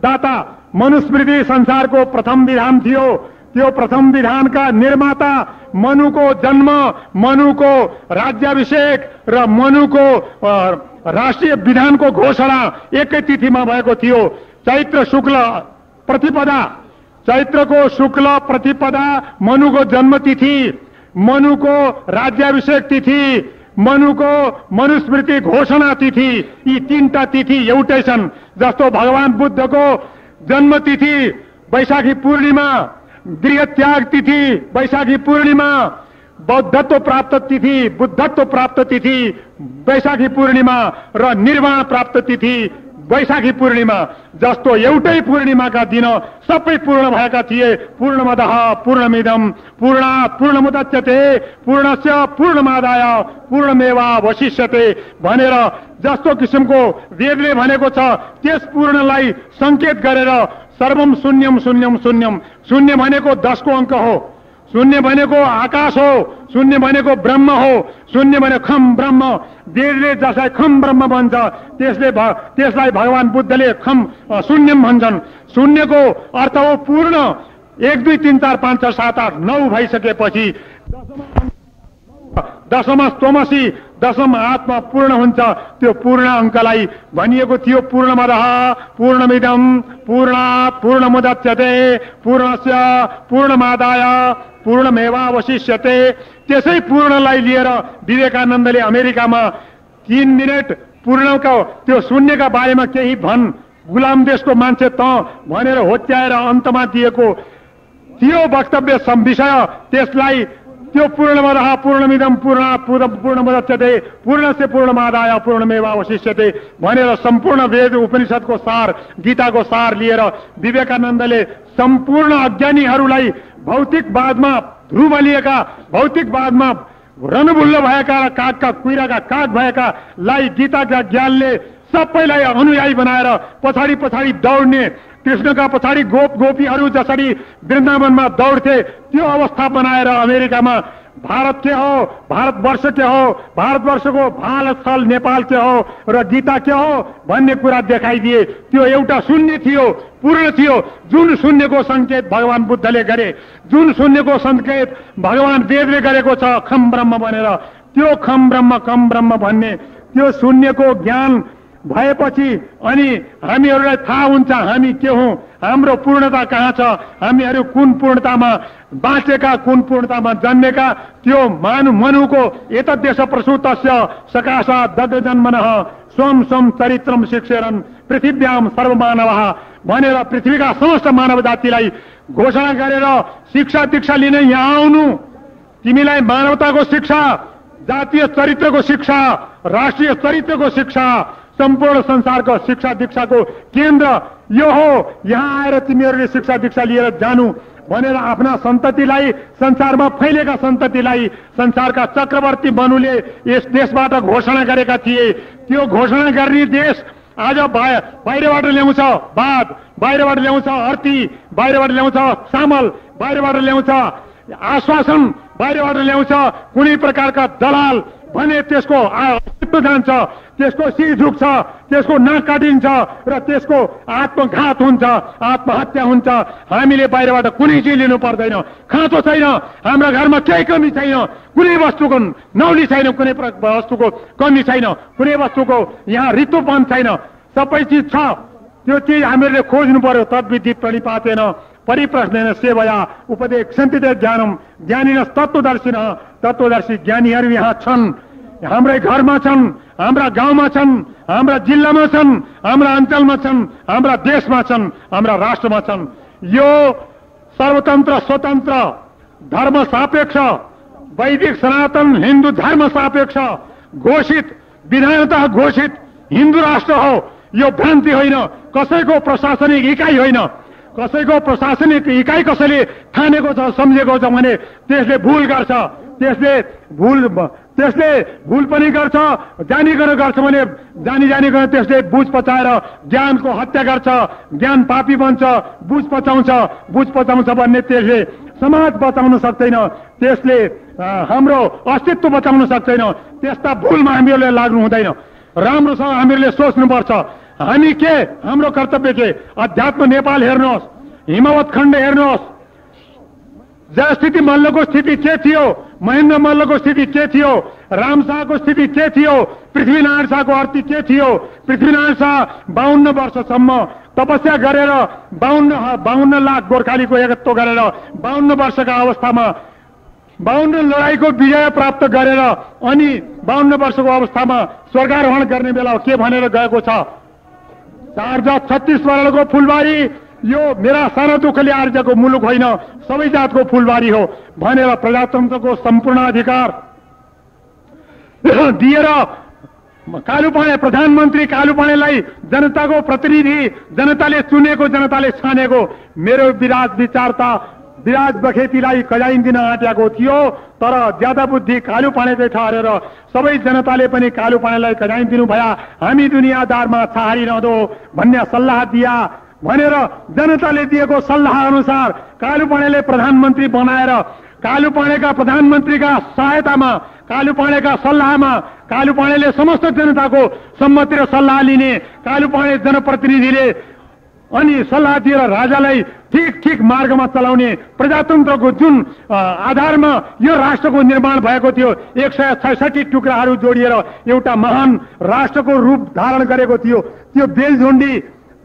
दाता मनुस्मृति संसारको प्रथम विधान थियो। त्यो प्रथम विधानका निर्माता मनुको जन्म, मनुको राज्याभिषेक र मनुको राष्ट्रिय विधानको घोषणा एकै तिथिमा भएको थियो। चैत्र शुक्ल प्रतिपदा, चैत्रको शुक्ल प्रतिपदा मनुको जन्म तिथि, मनुको राज्याभिषेक तिथि, मनुको मनुस्मृति घोषणा तिथि, यी तीनटा तिथि एउटै छन्। जस्तो भगवान बुद्धको जन्म तिथि वैशाखी पूर्णिमा, गृह त्याग तिथि वैशाखी पूर्णिमा, बौद्धत्व प्राप्त तिथि बुद्धत्व प्राप्त तिथि वैशाखी पूर्णिमा र निर्वाण प्राप्त तिथि वैशाखी पूर्णिमा जस्तो एउटै पूर्णिमाका दिन सबै पूर्ण भएका थिए। पूर्णमदः पूर्णमिदं पूर्णात् पूर्णमुदच्यते पूर्णस्य पूर्णमादाय पूर्णमेवावशिष्यते भनेर जस्तो किसिमको वेदले भनेको छ, त्यस पूर्णलाई संकेत गरेर सर्वम शून्यम शून्यम शून्यम, शून्य भनेको 10 को अंक हो, शून्य भनेको आकाश हो, शून्य भनेको ब्रह्म हो, शून्य भनेको खम ब्रह्म। वेदले जसलाई खम ब्रह्म भन्छ त्यसलाई भगवान बुद्धले खम शून्यम भन्छन्। शून्यको अर्थ हो पूर्ण। 1 2 3 4 5 6 7 8 9 भइसकेपछि दशम स्तोमसी, दशम आत्मा पूर्ण हुन्छ। त्यो पूर्ण अंकलाई भनिएको थियो पूर्णमदः पूर्णमिदं पूर्णात् पूर्णमुदच्यते पूर्णस्य पूर्णमादाय पूर्णमेवावशिष्यते। त्यसै पूर्णलाई लिएर विवेकानन्दले अमेरिकामा 3 मिनेट पूर्णको त्यो शून्यका बारेमा केही भन्, गुलाम देशको मान्छे त भनेर होच्याएर अन्तमा दिएको थियो वक्तव्य विषय। त्यसलाई त्यो पूर्णमदः पूर्णमिदं पूर्णात् पूर्णमुदच्यते पूर्णस्य पूर्णमादाय पूर्णमेवावशिष्यते भनेर सम्पूर्ण वेद उपनिषदको सार, गीताको सार लिएर विवेकानन्दले सम्पूर्ण अज्ञानीहरूलाई भौतिकवादमा ध्रुवलिएका, भौतिकवादमा रनबुल्ल भएका, कागका कुइराका काग भएकालाई गीताका ज्ञानले सबैलाई अनुयायी बनाएर पछाडि पछाडि दौड्ने, कृष्णका पछाडि गोप गोपीहरू जसरी वृन्दावनमा दौड्थे त्यो अवस्था बनाएर अमेरिकामा भारत के हो, भारतवर्ष के हो, भारतवर्षको भारत स्थल नेपाल के हो र गीता के हो भन्ने कुरा देखाइदिए। त्यो एउटा शून्य थियो, पूर्ण थियो। जुन शून्यको संकेत भगवान बुद्धले गरे, जुन शून्यको संकेत भगवान वेदले गरेको छ खम ब्रह्म भनेर, त्यो खम ब्रह्म कम ब्रह्म भन्ने त्यो शून्यको ज्ञान भएपछि अनि हामीहरूलाई थाहा हुन्छ हामी के हौं, हाम्रो पूर्णता कहाँ छ, हामीहरू कुन पूर्णतामा बाँचेका, कुन पूर्णतामा जन्मेका। त्यो मनुको एतद्देश प्रसूतस्य सकाशा दग्धजन्मनः स्वम स्वम चरित्रम शिक्षेरन् पृथिव्याम सर्वमानवः भनेर पृथ्वीका समस्त मानव जातिलाई घोषणा गरेर शिक्षा दीक्षा लिन यहाँ आउनु, तिमीलाई मानवताको शिक्षा, जातीय चरित्रको शिक्षा, राष्ट्रिय चरित्रको शिक्षा, सम्पूर्ण संसारको शिक्षा दीक्षाको केन्द्र यो हो। यहाँ आएर तिमीहरूले शिक्षा दीक्षा लिएर जानु भनेर आफ्ना सन्ततिलाई, संसारमा फैलेका सन्ततिलाई संसारका चक्रवर्ती मनुले यस देशबाट घोषणा गरेका थिए। त्यो घोषणा गर्ने देश आज बाहिरबाट ल्याउँछ भात, बाहिरबाट ल्याउँछ अर्ती, बाहिरबाट ल्याउँछ चामल, बाहिरबाट ल्याउँछ आश्वासन, बाहिरबाट ल्याउँछ कुनै प्रकारका दलाल भने त्यसको अस्तित्व जान्छ, त्यसको शिर झुक्छ, त्यसको नाक काटिन्छ र त्यसको आत्मघात हुन्छ, आत्महत्या हुन्छ। हामीले बाहिरबाट कुनै चिज लिनु पर्दैन, खाँचो छैन, हाम्रा घरमा केही कमी छैन, कुनै वस्तुको नौली छैन, कुनै वस्तुको कमी छैन, कुनै वस्तुको यहाँ ऋतुपन छैन, सबै चिज छ। त्यो चिज हामीले खोज्नु पर्यो। तद्विधि प्रणिपातेन परिप्रश्नेन सेवया उपदेक्षन्ति ज्ञानम ज्ञानिनः तत्त्वदर्शिनः, तत्त्वदर्शी ज्ञानीहरू यहाँ छन्, हाम्रै घरमा छन्, हाम्रा गाउँमा छन्, हाम्रा जिल्लामा छन्, हाम्रा अञ्चलमा छन्, हाम्रा देशमा छन्, हाम्रा राष्ट्रमा छन्। यो सर्वतन्त्र स्वतन्त्र धर्म सापेक्ष वैदिक सनातन हिन्दू धर्म सापेक्ष घोषित विधानतः घोषित हिन्दू राष्ट्र हो। यो भ्रान्ति होइन, कसैको प्रशासनिक इकाइ होइन। कसैको प्रशासनिक इकाइ कसैले ठानेको छ सम्झेको छ भने त्यसले भूल गर्छ, त्यसले भूल पनि गर्छ, जानीकन गर्छ भने जानीकन त्यसले बुझ पचाएर ज्ञानको हत्या गर्छ, ज्ञान पापी बन्छ, बुझ पचाउँछ भन्ने त्यसले समाज बचाउन सक्दैन, त्यसले हाम्रो अस्तित्व बचाउन सक्दैन। त्यस्ता भूलमा हामीहरूले लाग्नु हुँदैन। राम्रोसँग हामीहरूले सोच्नुपर्छ। हामी के हाम्रो कर्तव्य के? अध्यात्म नेपाल हेर्नुहोस्, हिमावत खण्ड हेर्नुहोस्, जयस्थिति मल्लको स्थिति के थियो, महेन्द्र मल्लको स्थिति के थियो, राम शाहको स्थिति के थियो, पृथ्वीनारायण शाहको अर्थी के थियो। पृथ्वीनारायण शाह 52 वर्षसम्म तपस्या गरेर 52 लाख गोर्खालीको एकत्व गरेर 52 वर्षका अवस्थामा 52 लडाईँको विजय प्राप्त गरेर अनि 52 वर्षको अवस्थामा स्वर्गारोहण गर्ने बेला के भनेर गएको छ? 4 जात 36 वर्णको फुलबारी, यो मेरा सानो दुःखले आर्जको मुलुक होइन, सबै जातको फुलबारी हो भनेर प्रजातन्त्रको सम्पूर्ण अधिकार दिएर कालुपाणे प्रधानमन्त्री कालुपाणेलाई जनताको प्रतिनिधि, जनताले चुनेको, जनताले छानेको मेरो विराज विचारता विराज बखेतीलाई कजाइन दिन आँटेको थियो। तर ज्यादा बुद्धि कालुपाणेकै ठहरेर सबै जनताले पनि कालुपाणेलाई कजाइन दिनु भया। हामी दुनियाँदारमा छहारी रहँदो भन्ने सल्लाह दिया भनेर जनताले दिएको सल्लाह अनुसार कालुपाणेले प्रधानमन्त्री बनाएर कालुपाणेका प्रधानमन्त्रीका सहायतामा, कालुपाणेका सल्लाहमा कालुपाणेले समस्त जनताको सम्मति र सल्लाह लिने, कालुपाणे जनप्रतिनिधिले अनि सल्लाह दिएर राजालाई ठीक मार्गमा चलाउने, प्रजातन्त्रको जुन आधारमा यो राष्ट्रको निर्माण भएको थियो, 166 टुक्राहरू जोडिएर एउटा महान राष्ट्रको रूप धारण गरेको थियो। त्यो बेलझुण्डी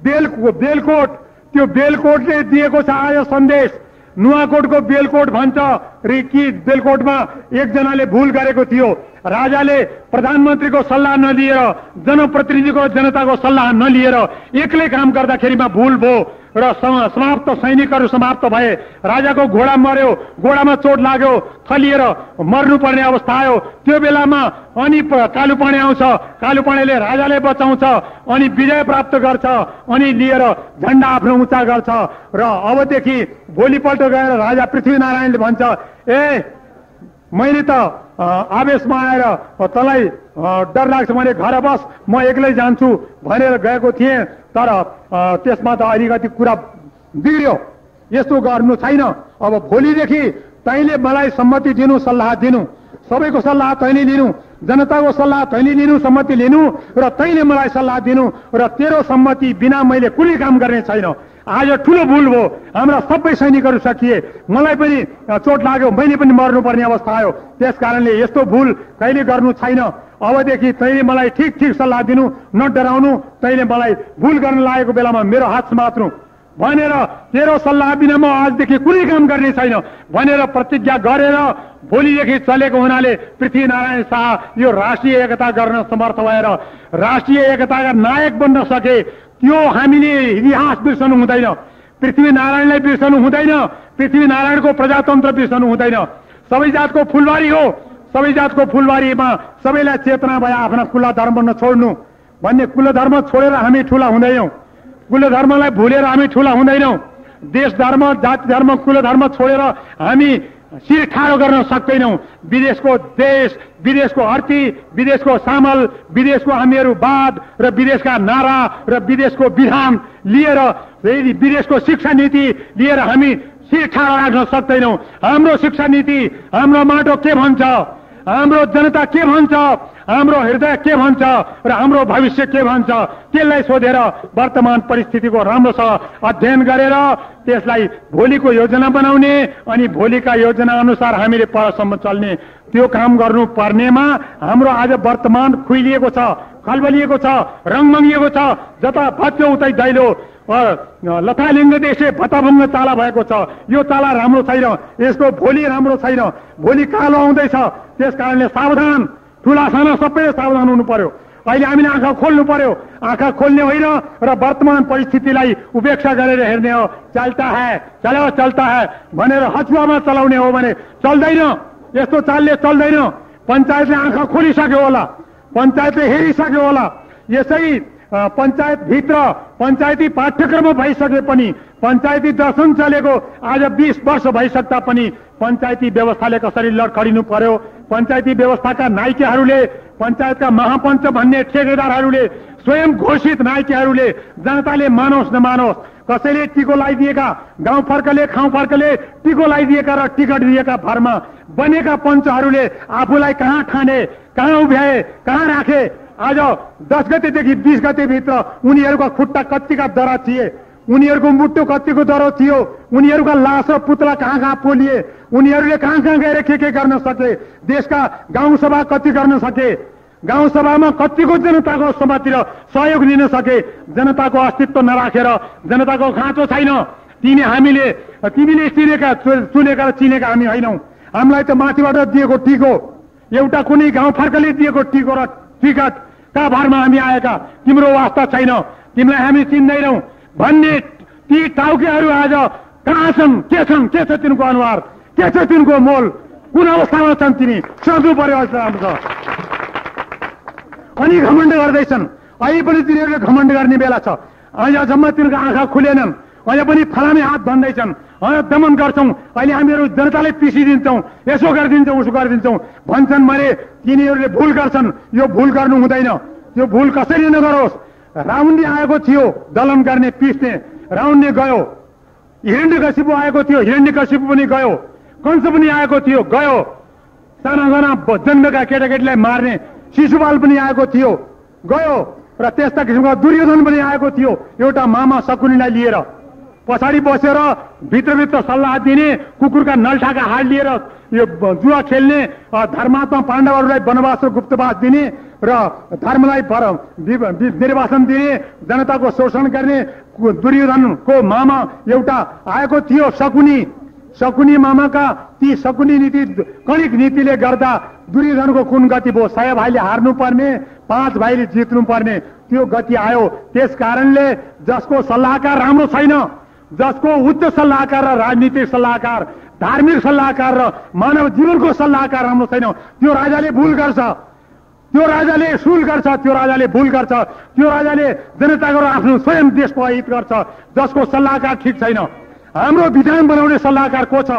बेलकोट, त्यो बेलकोटले दिएको छ आयो सन्देश। नुवाकोटको बेलकोट भन्छ रे कि बेलकोटमा एकजनाले भूल गरेको थियो। राजाले प्रधानमन्त्रीको सल्लाह नलिएर, जनप्रतिनिधिको, जनताको सल्लाह नलिएर एक्लै काम गर्दाखेरिमा भूल भयो र समाप्त, सैनिकहरू समाप्त भए। राजाको घोडा मर्यो, घोडामा चोट लाग्यो, थलिएर मर्नुपर्ने अवस्था आयो। त्यो बेलामा अनि कालुपाणे आउँछ, कालुपाणेले राजाले बचाउँछ अनि विजय प्राप्त गर्छ अनि लिएर झण्डा आफ्नो उच्चा गर्छ र अबदेखि भोलिपल्ट गएर राजा पृथ्वीनारायणले भन्छ, ए मैले त आवेशमा आएर तँलाई डर लाग्छ भने घर बस, म एक्लै जान्छु भनेर गएको थिएँ। तर त्यसमा त अलिकति कुरा बिग्रियो, यस्तो गर्नु छैन। अब भोलिदेखि तैँले मलाई सम्मति दिनु, सल्लाह दिनु, सबैको सल्लाह तैँले लिनु, जनताको सल्लाह तैँले लिनु, सम्मति लिनु र तैँले मलाई सल्लाह दिनु र तेरो सम्मति बिना मैले कुनै काम गर्ने छैन। आज ठुलो भूल भयो, हाम्रा सबै सैनिकहरू सकिए, मलाई पनि चोट लाग्यो, मैले पनि मर्नुपर्ने अवस्था आयो। त्यस कारणले यस्तो भूल कहिले गर्नु छैन। अबदेखि तैँले मलाई ठीक सल्लाह दिनु, न डराउनु, तैँले मलाई भूल गर्न लागेको बेलामा मेरो हात समात्नु भनेर तेरो सल्लाह बिना म आजदेखि कुनै काम गर्ने छैन भनेर प्रतिज्ञा गरेर भोलिदेखि चलेको हुनाले पृथ्वीनारायण शाह यो राष्ट्रिय एकता गर्न समर्थ भएर राष्ट्रिय एकताका नायक बन्न सके। त्यो हामीले इतिहास बिर्सनु हुँदैन, पृथ्वीनारायणलाई बिर्सनु हुँदैन, पृथ्वीनारायणको प्रजातन्त्र बिर्सनु हुँदैन। सबै जातको फुलबारी हो, सबै जातको फुलबारीमा सबैलाई चेतना भए आफ्ना कुला धर्म नछोड्नु भन्ने। कुल धर्म छोडेर हामी ठुला हुँदैनौँ, कुल धर्मलाई भुलेर हामी ठुला हुँदैनौँ। देश धर्म, जाति धर्म, कुल धर्म छोडेर हामी शिर ठाडो गर्न सक्दैनौँ। विदेशको देश, विदेशको अर्थी, विदेशको सामल, विदेशको हामीहरू वाद र विदेशका नारा र विदेशको विधान लिएर, विदेशको शिक्षा नीति लिएर हामी शिर ठाडो राख्न सक्दैनौँ। हाम्रो शिक्षा नीति, हाम्रो माटो के भन्छ, हाम्रो जनता के भन्छ, हाम्रो हृदय के भन्छ र हाम्रो भविष्य के भन्छ, त्यसलाई सोधेर वर्तमान परिस्थितिको राम्रोसँग अध्ययन गरेर त्यसलाई भोलिको योजना बनाउने अनि भोलिका योजना अनुसार हामीले परसम्म चल्ने त्यो काम गर्नु पर्नेमा हाम्रो आज वर्तमान खुइलिएको छ, खलबलिएको छ, रङमङ्गिएको छ। जता भत्यो उतै दैलो, लथालिङ्ग देशे भत्ताभुङ्ग चाला भएको छ। यो चाला राम्रो छैन, यसको भोलि राम्रो छैन, भोलि कालो आउँदैछ। त्यस कारणले सावधान, ठुला साना सबैले सावधान हुनु पर्यो। अहिले हामीले आँखा खोल्नु पर्यो, आँखा खोल्ने होइन र वर्तमान परिस्थितिलाई उपेक्षा गरेर हेर्ने हो। चलता है चलता है भनेर हचुवामा चलाउने हो भने चल्दैन, यस्तो चालले चल्दैन। पञ्चायतले आँखा खोलिसक्यो होला, पञ्चायतले हेरिसक्यो होला। यसै पञ्चायतभित्र पञ्चायती पाठ्यक्रम भइसके पनि, पञ्चायती दर्शन चलेको आज 20 वर्ष भइसक्दा पनि पञ्चायती व्यवस्थाले कसरी लडखडिनु पर्यो, पञ्चायती व्यवस्थाका नायिकाहरूले, पञ्चायतका महापञ्च भन्ने ठेकेदारहरूले, स्वयं घोषित नायिकाहरूले जनताले मानोस् नमानोस्, कसैले टिको लगाइदिएका, गाउँ फर्कले खाउँ फर्कले टिको लगाइदिएका र टिकट दिएका भरमा बनेका पञ्चहरूले आफूलाई कहाँ ठाने, कहाँ उभ्याए, कहाँ राखे आज 10 गतेदेखि 20 गतेभित्र उनीहरूका खुट्टा कतिका दरा थिए, उनीहरूको मुटु कतिको दरो थियो, उनीहरूका लास र पुतला कहाँ कहाँ पोलिए, उनीहरूले कहाँ कहाँ गएर के गर्न सके, देशका गाउँसभा कति गर्न सके, गाउँसभामा कतिको जनताको समाजतिर सहयोग दिन सके। जनताको अस्तित्व नराखेर जनताको खाँचो छैन। तिमीले चुनेका र चिनेका हामी होइनौ। हामीलाई त माथिबाट दिएको टिको, एउटा कुनै गाउँ फर्कले दिएको टिको र टिकट का भरमा हामी आएका, तिम्रो वास्ता छैन, तिमीलाई हामी चिन्दैनौ भन्ने ती टाउकेहरू आज कहाँ छन्, के छ तिनको अनुहार, के छ तिनको मोल, कुन अवस्थामा छन् तिनी सोध्नु पर्यो। राम्रो छ। अनि घमण्ड गर्दैछन्, अहिले पनि तिनीहरूले घमण्ड गर्ने बेला छ। अहिलेसम्म तिनीहरूको आँखा खुलेनन्, अहिले पनि फलामे हात भन्दैछन्, दमन गर्छौं, अहिले हामीहरू जनतालाई पिसिदिन्छौँ, यसो गरिदिन्छौँ उसो गरिदिन्छौँ भन्छन् भने तिनीहरूले भूल गर्छन्। यो भूल गर्नु हुँदैन, यो भूल कसरी नगरोस्। रावणले आएको थियो दलन गर्ने, पिस्ने, रावणले गयो। हिरण्यकशिपु आएको थियो, हिरण्यकशिपु पनि गयो। कंस पनि आएको थियो, गयो। साना साना जन्मेका केटाकेटीलाई मार्ने शिशुपाल पनि आएको थियो, गयो। र त्यस्ता किसिमका दुर्योधन पनि आएको थियो एउटा मामा शकुनीलाई लिएर। पछाडि बसेर भित्रभित्र सल्लाह दिने, कुकुरका नल्ठाका हात लिएर यो जुवा खेल्ने, धर्मात्मा पाण्डवहरूलाई वनवास र गुप्तवास दिने र धर्मलाई निर्वासन दिने, जनताको शोषण गर्ने दुर्योधनको मामा एउटा आएको थियो शकुनी मामाका ती शकुनी नीति, कणिक नीतिले गर्दा दुर्योधनको कुन गति भयो। 100 भाइले हार्नु पर्ने, 5 भाइले जित्नु पर्ने, त्यो गति आयो। त्यस कारणले जसको सल्लाहकार राम्रो छैन, जसको उच्च सल्लाहकार र राजनीतिक सल्लाहकार, धार्मिक सल्लाहकार र मानव जीवनको सल्लाहकार राम्रो छैन, त्यो राजाले भूल गर्छ, त्यो राजाले सुल गर्छ, त्यो राजाले भूल गर्छ, त्यो राजाले जनताको आफ्नो स्वयं देशको हित गर्छ। जसको सल्लाहकार ठिक छैन, हाम्रो विधान बनाउने सल्लाहकार को छ,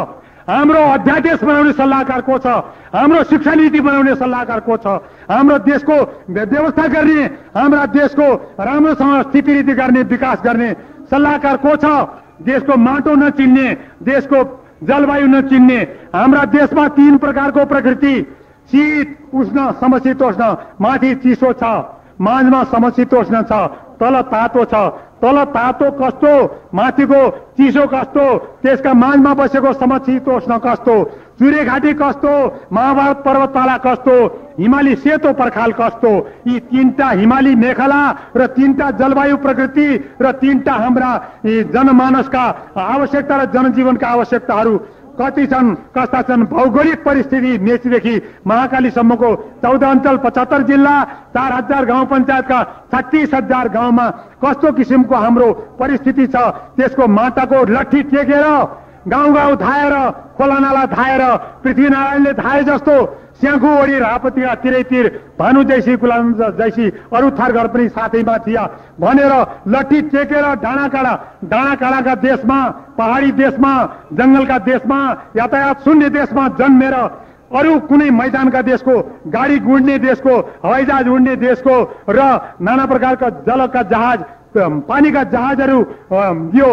हाम्रो अध्यादेश बनाउने सल्लाहकार को छ, हाम्रो शिक्षा नीति बनाउने सल्लाहकार को छ, हाम्रो देशको व्यवस्था गर्ने, हाम्रा देशको राम्रोसँग स्थिति नीति गर्ने, विकास गर्ने सल्लाहकार को छ। देशको माटो नचिन्ने, देशको जलवायु नचिन्ने। हाम्रा देशमा 3 प्रकारको प्रकृति, शीत उष्ण समशीतोष्ण, माथि चिसो छ, माझमा समशीतोष्ण छ, तल तातो छ। तल तातो कस्तो, माथिको चिसो कस्तो, त्यसका माझमा बसेको समशीतोष्ण कस्तो, चुरेघाटी कस्तो, महाभारत पर्वतमाला कस्तो, हिमाली सेतो पर्खाल कस्तो। यी 3टा हिमाली मेखला र 3टा जलवायु प्रकृति र 3टा हाम्रा जनमानसका आवश्यकता र जनजीवनका आवश्यकताहरू कति छन्, कस्ता छन्। भौगोलिक परिस्थिति मेचीदेखि महाकालीसम्मको 14 अञ्चल, 75 जिल्ला, 4000 गाउँ पञ्चायतका 36,000 गाउँमा कस्तो किसिमको हाम्रो परिस्थिति छ। त्यसको माटाको लट्ठी टेकेर, गाउँ धाएर, खोला नाला धाएर, पृथ्वीनारायणले धाए जस्तो स्याङ्खु ओडी रापतिका तिरैतिर भानु जैसी गुलाम जैसी अरू थरघर पनि साथैमा थिया भनेर लट्ठी टेकेर डाँडाकाँडाका देशमा, पहाडी देशमा, जंगलका देशमा, यातायात शून्य देशमा जन्मेर अरू कुनै मैदानका देशको, गाडी गुड्ने देशको, हवाईजहाज उड्ने देशको र नाना प्रकारका जलका जहाज, पानीका जहाजहरू यो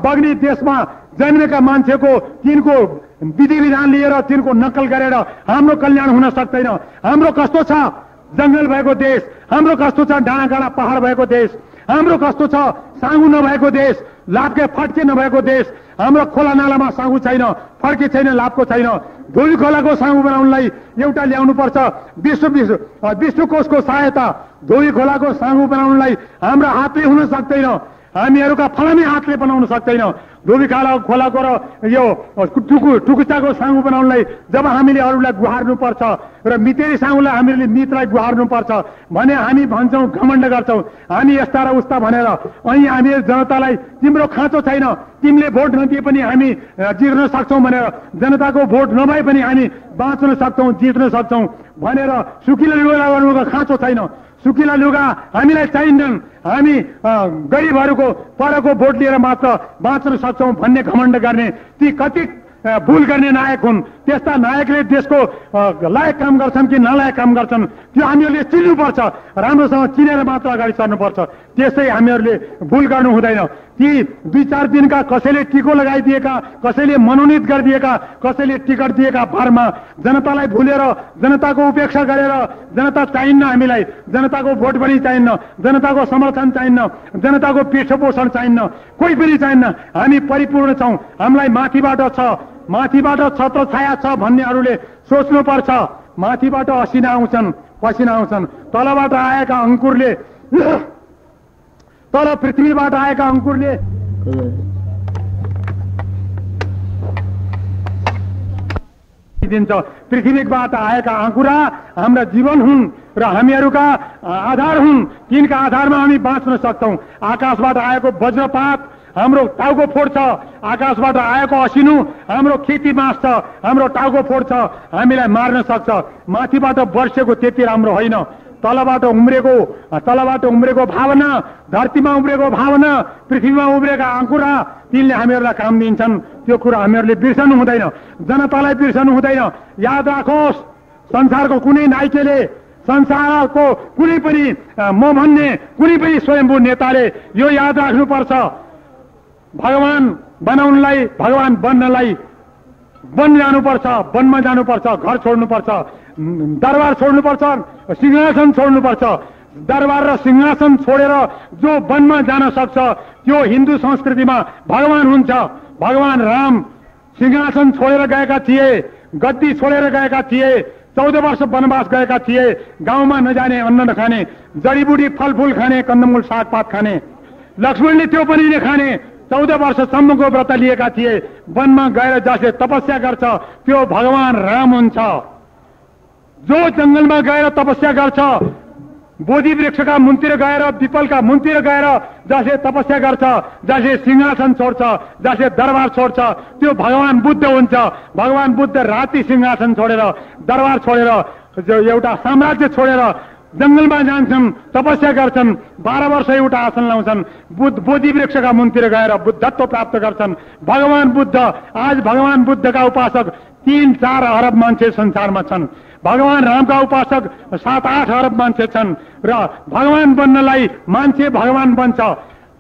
बग्ने देशमा जन्मेका मान्छेको तिनको विधि विधान लिएर, तिनको नक्कल गरेर हाम्रो कल्याण हुन सक्दैन। हाम्रो कस्तो छ जंगल भएको देश, हाम्रो कस्तो छ डाँडाकाँडा पहाड भएको देश, हाम्रो कस्तो छ साँगु नभएको देश, लाभके फड्के नभएको देश। हाम्रो खोला नालामा साँगु छैन, फड्के छैन, लाभको छैन। धोबी खोलाको साँगु बनाउनलाई एउटा ल्याउनु पर्छ विश्व कोषको सहायता। धोबी खोलाको साँगु बनाउनलाई हाम्रा हातले हुन सक्दैन, हामीहरूका फलामे हातले बनाउन सक्दैन। धोबी खोलाको र यो टुकुचाको साँगु बनाउनलाई जब हामीले अरूलाई गुहार्नु पर्छ र मितेरी साँगुलाई हामीले मितलाई गुहार्नु पर्छ भने हामी भन्छौँ, घमण्ड गर्छौँ, हामी यस्ता र उस्ता भनेर। अनि हामी जनतालाई तिम्रो खाँचो छैन, तिमीले भोट नदिए पनि हामी जित्न सक्छौँ भनेर, जनताको भोट नभए पनि हामी बाँच्न सक्छौँ, जित्न सक्छौँ भनेर सुकिला लुगा लगाउनुको खाँचो छैन। सुकिला लुगा हामीलाई चाहिन्छन्, हामी गरिबहरूको परको भोट लिएर मात्र बाँच्न सक्छौँ भन्ने घमण्ड गर्ने ती कति भूल गर्ने नायक हुन्। त्यस्ता नायकले देशको लायक काम गर्छन् कि नलायक काम गर्छन् त्यो हामीहरूले चिन्नुपर्छ, राम्रोसँग चिनेर मात्र अगाडि सर्नुपर्छ। त्यसै हामीहरूले भूल गर्नु हुँदैन। ती 2-4 दिनका कसैले टिको लगाइदिएका, कसैले मनोनित गरिदिएका, कसैले टिकट दिएका भरमा जनतालाई भुलेर, जनताको उपेक्षा गरेर, जनता चाहिन्न हामीलाई, जनताको भोट पनि चाहिन्न, जनताको समर्थन चाहिन्न, जनताको पृष्ठपोषण चाहिन्न, कोही पनि चाहिन्न। हामी परिपूर्ण छौँ, हामीलाई माथिबाट छत्र छाया छ भन्नेहरूले सोच्नुपर्छ। माथिबाट असिना आउँछन्, पसिना आउँछन्, तलबाट आएका अंकुरले, तल पृथ्वीबाट आएका अंकुरले दिन्छ। पृथ्वीबाट आएका अंकुरा हाम्रा जीवन हुन् र हामीहरूका आधार हुन्। तिनका आधारमा हामी बाँच्न सक्छौं। आकाशबाट आएको वज्रपात हाम्रो टाउको फोड्छ, आकाशबाट आएको असिनु हाम्रो खेती बाँच्छ, हाम्रो टाउको फोड्छ, हामीलाई मार्न सक्छ। माथिबाट वर्षेको त्यति राम्रो होइन, तलबाट उम्रेको भावना, धरतीमा उम्रेको भावना, पृथ्वीमा उम्रेका अंकुरा, तिनले हामीहरूलाई काम दिन्छन्। त्यो कुरा हामीहरूले बिर्सनु हुँदैन, जनतालाई बिर्सनु हुँदैन। याद राखोस्, संसारको कुनै नाइकेले, संसारको कुनै पनि म भन्ने कुनै पनि स्वयम्भू नेताले यो याद राख्नुपर्छ, भगवान बनाउनलाई, भगवान बन्नलाई वन जानुपर्छ, वनमा जानुपर्छ, घर छोड्नुपर्छ, दरबार छोड्नुपर्छ, सिंहासन छोड्नुपर्छ। दरबार र सिंहासन छोडेर जो वनमा जान सक्छ त्यो हिन्दू संस्कृतिमा भगवान हुन्छ। भगवान राम सिंहासन छोडेर गएका थिए, गद्दी छोडेर गएका थिए, 14 वर्ष वनवास गएका थिए, गाउँमा नजाने, अन्न नखाने, जडीबुटी फलफूल खाने, कन्दमूल सागपात खाने। लक्ष्मणले त्यो पनि नखाने, 14 वर्षसम्मको व्रत लिएका थिए। वनमा गएर जसले तपस्या गर्छ त्यो भगवान राम हुन्छ। जो जंगलमा गएर तपस्या गर्छ, बोधि वृक्षका मुन्तिर गएर, पिपलका मुन्तिर गएर जसले तपस्या गर्छ, जसले सिंहासन छोड्छ, जसले दरबार छोड्छ, त्यो भगवान बुद्ध हुन्छ। भगवान बुद्ध राति सिंहासन छोडेर, दरबार छोडेर, एउटा साम्राज्य छोडेर जंगलमा जान्छन्, तपस्या गर्छन्, 12 वर्ष एउटा आसन लाउँछन्, बोधि वृक्षका मुन्तिर गएर बुद्धत्व प्राप्त गर्छन्। भगवान बुद्ध, आज भगवान बुद्धका उपासक 3-4 अरब मान्छे संसारमा छन्। भगवान रामका उपासक 7-8 अरब मान्छे छन्। र भगवान बन्नलाई मान्छे भगवान बन्छ,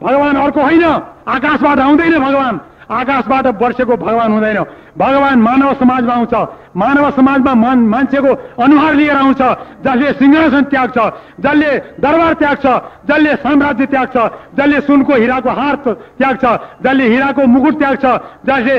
भगवान अर्को होइन। आकाशबाट आउँदैन भगवान, आकाशबाट वर्षेको भगवान हुँदैन। भगवान मानव समाजमा आउँछ, मानव समाजमा मान्छेको अनुहार लिएर आउँछ। जसले सिंहासन त्याग्छ, जसले दरबार त्याग्छ, जसले साम्राज्य त्याग्छ, जसले सुनको हिराको हार त्याग्छ, जसले हिराको मुकुट त्याग्छ, जसले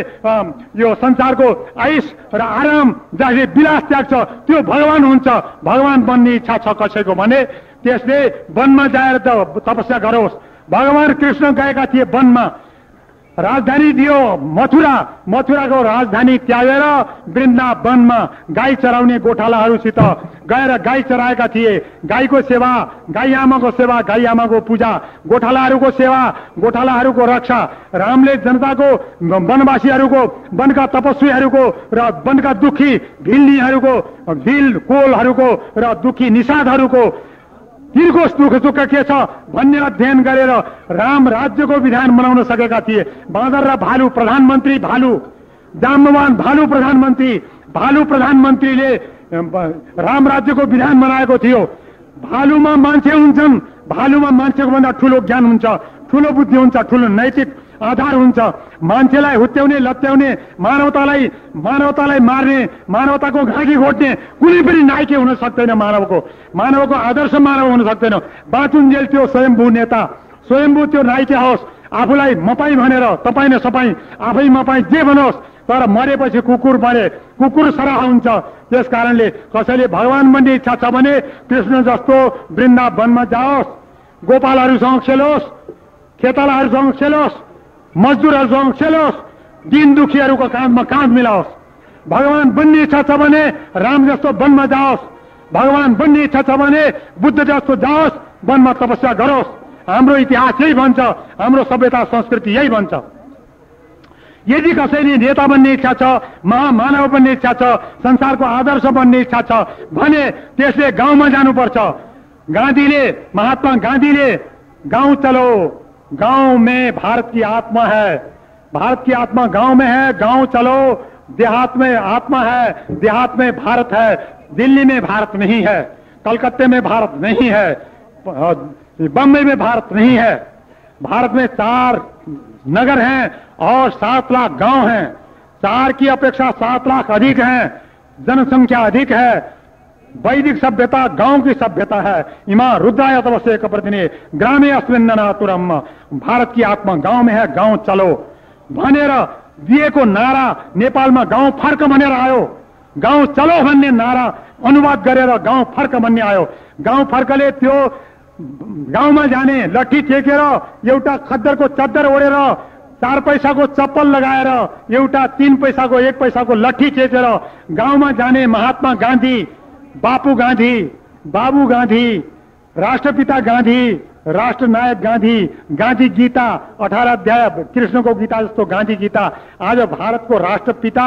यो संसारको आयुष र आराम, जसले विलास त्याग्छ, त्यो भगवान हुन्छ। भगवान बन्ने इच्छा छ कसैको भने त्यसले वनमा जाएर तपस्या गरोस्। भगवान कृष्ण गएका थिए वनमा, राजधानी दियो मथुरा, मथुराको राजधानी त्यागेर वृन्दावनमा गाई चराउने गोठालाहरूसित गएर गाई चराएका थिए। गाईको सेवा, गाई आमाको सेवा, गाई आमाको पूजा, गोठालाहरूको सेवा, गोठालाहरूको रक्षा। रामले जनताको, वनवासीहरूको, वनका तपस्वीहरूको र वनका दुखी भिल्लीहरूको, भिल कोलहरूको र दुखी निषादहरूको तिनको दुःख सुख के छ भन्ने अध्ययन गरेर राम राज्यको विधान बनाउन सकेका थिए। बाँदर र भालु प्रधानमन्त्री, भालु जाम्बवान, भालु प्रधानमन्त्रीले राम राज्यको विधान बनाएको थियो। भालुमा मान्छे हुन्छन्, भालुमा मान्छेको भन्दा ठुलो ज्ञान हुन्छ, ठुलो बुद्धि हुन्छ, ठुलो नैतिक आधार हुन्छ। मान्छेलाई हुत्याउने, लत्याउने, मानवतालाई मार्ने, मानवताको घाँटी घोट्ने कुनै पनि नायके हुन सक्दैन। मानवको आदर्श मानव हुन सक्दैन। बाँचुन्जेल त्यो स्वयम्भू नेता, स्वयम्भू त्यो नायके होस्। आफूलाई मपाई भनेर, तपाईँ न सपाई, आफै मपाई जे भनोस्, तर मरेपछि कुकुर मरे, कुकुर सराह हुन्छ। त्यस कारणले कसैले भगवान बन्ने इच्छा छ भने कृष्ण जस्तो वृन्दावनमा जाओस्, गोपालहरूसँग खेलोस्, खेतालाहरूसँग खेलोस्, मजदुरहरूसँग खेलोस्, दिन दुखीहरूको काँधमा काँध मिलाओस्। भगवान बन्ने इच्छा छ भने राम जस्तो वनमा जाओस्, भगवान बन्ने इच्छा छ भने बुद्ध जस्तो जाओस्, वनमा तपस्या गरोस्। हाम्रो इतिहास यही भन्छ, हाम्रो सभ्यता संस्कृति यही भन्छ। यदि कसैले नेता बन्ने इच्छा छ, महामानव बन्ने इच्छा छ, संसारको आदर्श बन्ने इच्छा छ भने त्यसले गाउँमा जानुपर्छ। महात्मा गांधीले गांव चलो, गांव में भारत की आत्मा है, भारत की आत्मा गांव में है, गांव चलो, देहात में आत्मा है, देहात में भारत है, दिल्ली में भारत नहीं है, कलकत्ते में भारत नहीं है, बम्बई में भारत नहीं है। भारत में 4 नगर हैं और 7 लाख गांव हैं। 4 की अपेक्षा 7 लाख अधिक हैं, जनसंख्या अधिक है। वैदिक सभ्यता गांव की सभ्यता है। इमा रुद्राय तपस्या कप्रतिने ग्रामे अस्मिन् नातुरम। भारत की आत्मा गांव में है, गांव चलो भनेर दिएको नारा नेपालमा गाउँ फर्क भनेर आयो। गाउँ चलो भन्ने नारा अनुवाद गरेर गाउँ फर्क भन्ने आयो। गाउँ फर्कले त्यो गाउँमा जाने लट्ठी टेकेर एउटा खद्दरको चद्दर ओढेर 4 पैसाको चप्पल लगाएर एउटा 3 पैसाको 1 पैसाको लट्ठी टेकेर गाउँमा जाने महात्मा गान्धी, बापू गान्धी, बाबू गान्धी, राष्ट्रपिता गान्धी, राष्ट्रनायक गान्धी, गान्धी गीता 18 अध्याय कृष्णको गीता जस्तो गान्धी गीता आज भारतको राष्ट्रपिता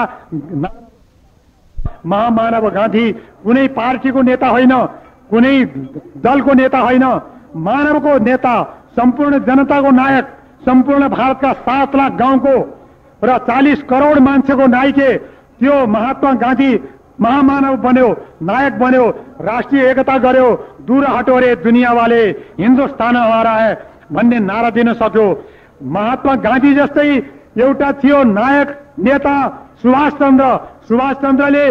महामानव गान्धी कुनै पार्टीको नेता होइन, कुनै दलको नेता होइन, मानवको नेता, सम्पूर्ण जनताको नायक, सम्पूर्ण भारतका 7 लाख गाउँको र 40 करोड मान्छेको नायके त्यो महात्मा गान्धी महामानव बन्यो, नायक बन्यो, राष्ट्रिय एकता गर्यो। दूर हटो रे दुनिया वाले, हिन्दुस्तान हमारा है भन्ने नारा दिन सक्यो। महात्मा गान्धी जस्तै एउटा थियो नायक नेता सुभाष चन्द्र। सुभाष चन्द्रले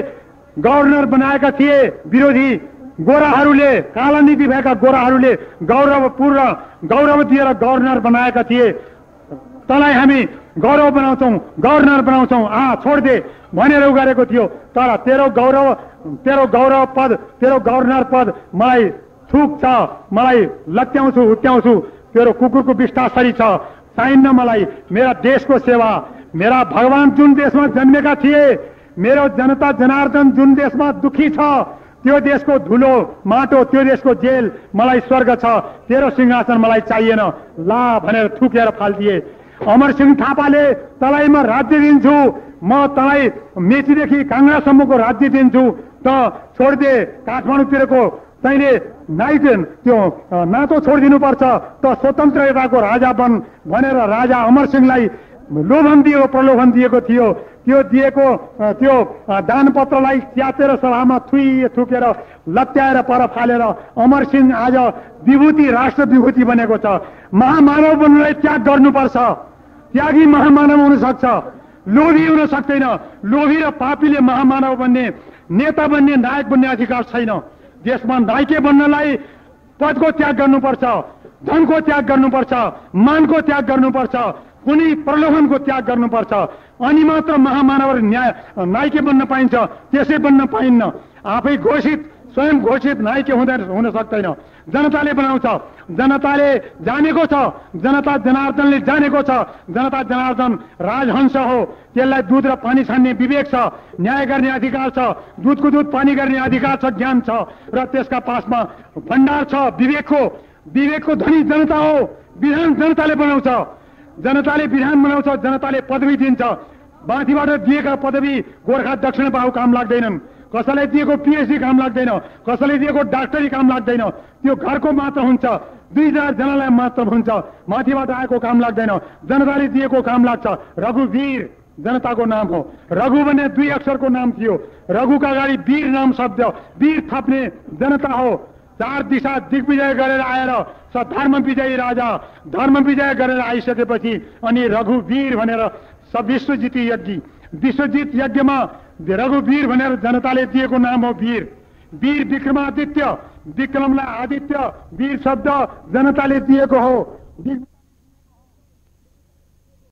गभर्नर बनाएका थिए विरोधी गोराहरूले, काला नीति भएका गोराहरूले गौरव दिएर गभर्नर बनाएका थिए। तँलाई हामी गौरव बनाउँछौँ, गभर्नर बनाउँछौँ, छोड दे भनेर उगारेको थियो। तर तेरो गौरव पद, तेरो गभर्नर पद मलाई थुक छ, मलाई लत्याउँछु हुत्याउँछु, तेरो कुकुरको विष्टासरी छ, चाहिन्न मलाई। मेरा देशको सेवा, मेरा भगवान जुन देशमा जन्मेका थिए, मेरो जनता जनार्दन जुन देशमा दुखी छ, त्यो देशको धुलो माटो, त्यो देशको जेल मलाई स्वर्ग छ, तेरो सिंहासन मलाई चाहिएन ला भनेर थुकेर फाल्दिए। अमरसिंह थापाले तँलाई म राज्य दिन्छु, म तँलाई मेचीदेखि काङ्ग्रासम्मको राज्य दिन्छु, त छोडिदे काठमाडौँतिरको, तैँले त्यो नातो छोडिदिनुपर्छ, त स्वतन्त्रताको राजा बन भनेर राजा अमरसिंहलाई प्रलोभन दिएको थियो। त्यो दिएको त्यो दानपत्रलाई च्यातेर सभामा थुकेर लत्याएर पर फालेर अमरसिंह आज विभूति, राष्ट्र विभूति बनेको छ। महामानव बन्नलाई त्याग गर्नुपर्छ। त्यागी महामानव हुन सक्छ, लोभी हुन सक्दैन। लोभी र पापीले महामानव बन्ने, नेता बन्ने, नायक बन्ने अधिकार छैन। देशमा नायके बन्नलाई पदको त्याग गर्नुपर्छ, धनको त्याग गर्नुपर्छ, मानको त्याग गर्नुपर्छ, कुनै प्रलोभनको त्याग गर्नुपर्छ, अनि मात्र महामानव र नायके बन्न पाइन्छ। त्यसै बन्न पाइन्न। आफै घोषित, स्वयं घोषित नायके हुन सक्दैन। जनताले बनाउँछ, जनताले जानेको छ, जनता जनार्दनले जानेको छ। जनता जनार्दन राजहंस हो, त्यसलाई दूध र पानी छान्ने विवेक छ, न्याय गर्ने अधिकार छ, दूधको दूध पानी गर्ने अधिकार छ, ज्ञान छ, र त्यसका पासमा भण्डार छ विवेकको धनी जनता हो। विधान जनताले बनाउँछ, जनताले विधान बनाउँछ, जनताले पदवी दिन्छ। माथिबाट दिएका पदवी गोर्खा दक्षिण बाहु काम लाग्दैनन्, कसैलाई दिएको पीएचडी काम लाग्दैन, कसैलाई दिएको डाक्टरी काम लाग्दैन। त्यो घरको मात्र हुन्छ, 2,000 जनालाई मात्र हुन्छ, माथिबाट आएको काम लाग्दैन। जनताले दिएको काम लाग्छ। रघुवीर जनताको नाम हो। रघु भन्ने 2 अक्षरको नाम थियो। रघुका अगाडि वीर नाम शब्द, वीर थप्ने जनता हो। 4 दिशा दिग्विजय गरेर आएर धर्म विजयी राजा, धर्म विजय गरेर आइसकेपछि अनि रघुवीर भनेर विश्वजित यज्ञमा रघुवीर भनेर जनताले दिएको नाम हो वीर। वीर विक्रमादित्य, विक्रमलाई आदित्य, वीर शब्द जनताले दिएको हो।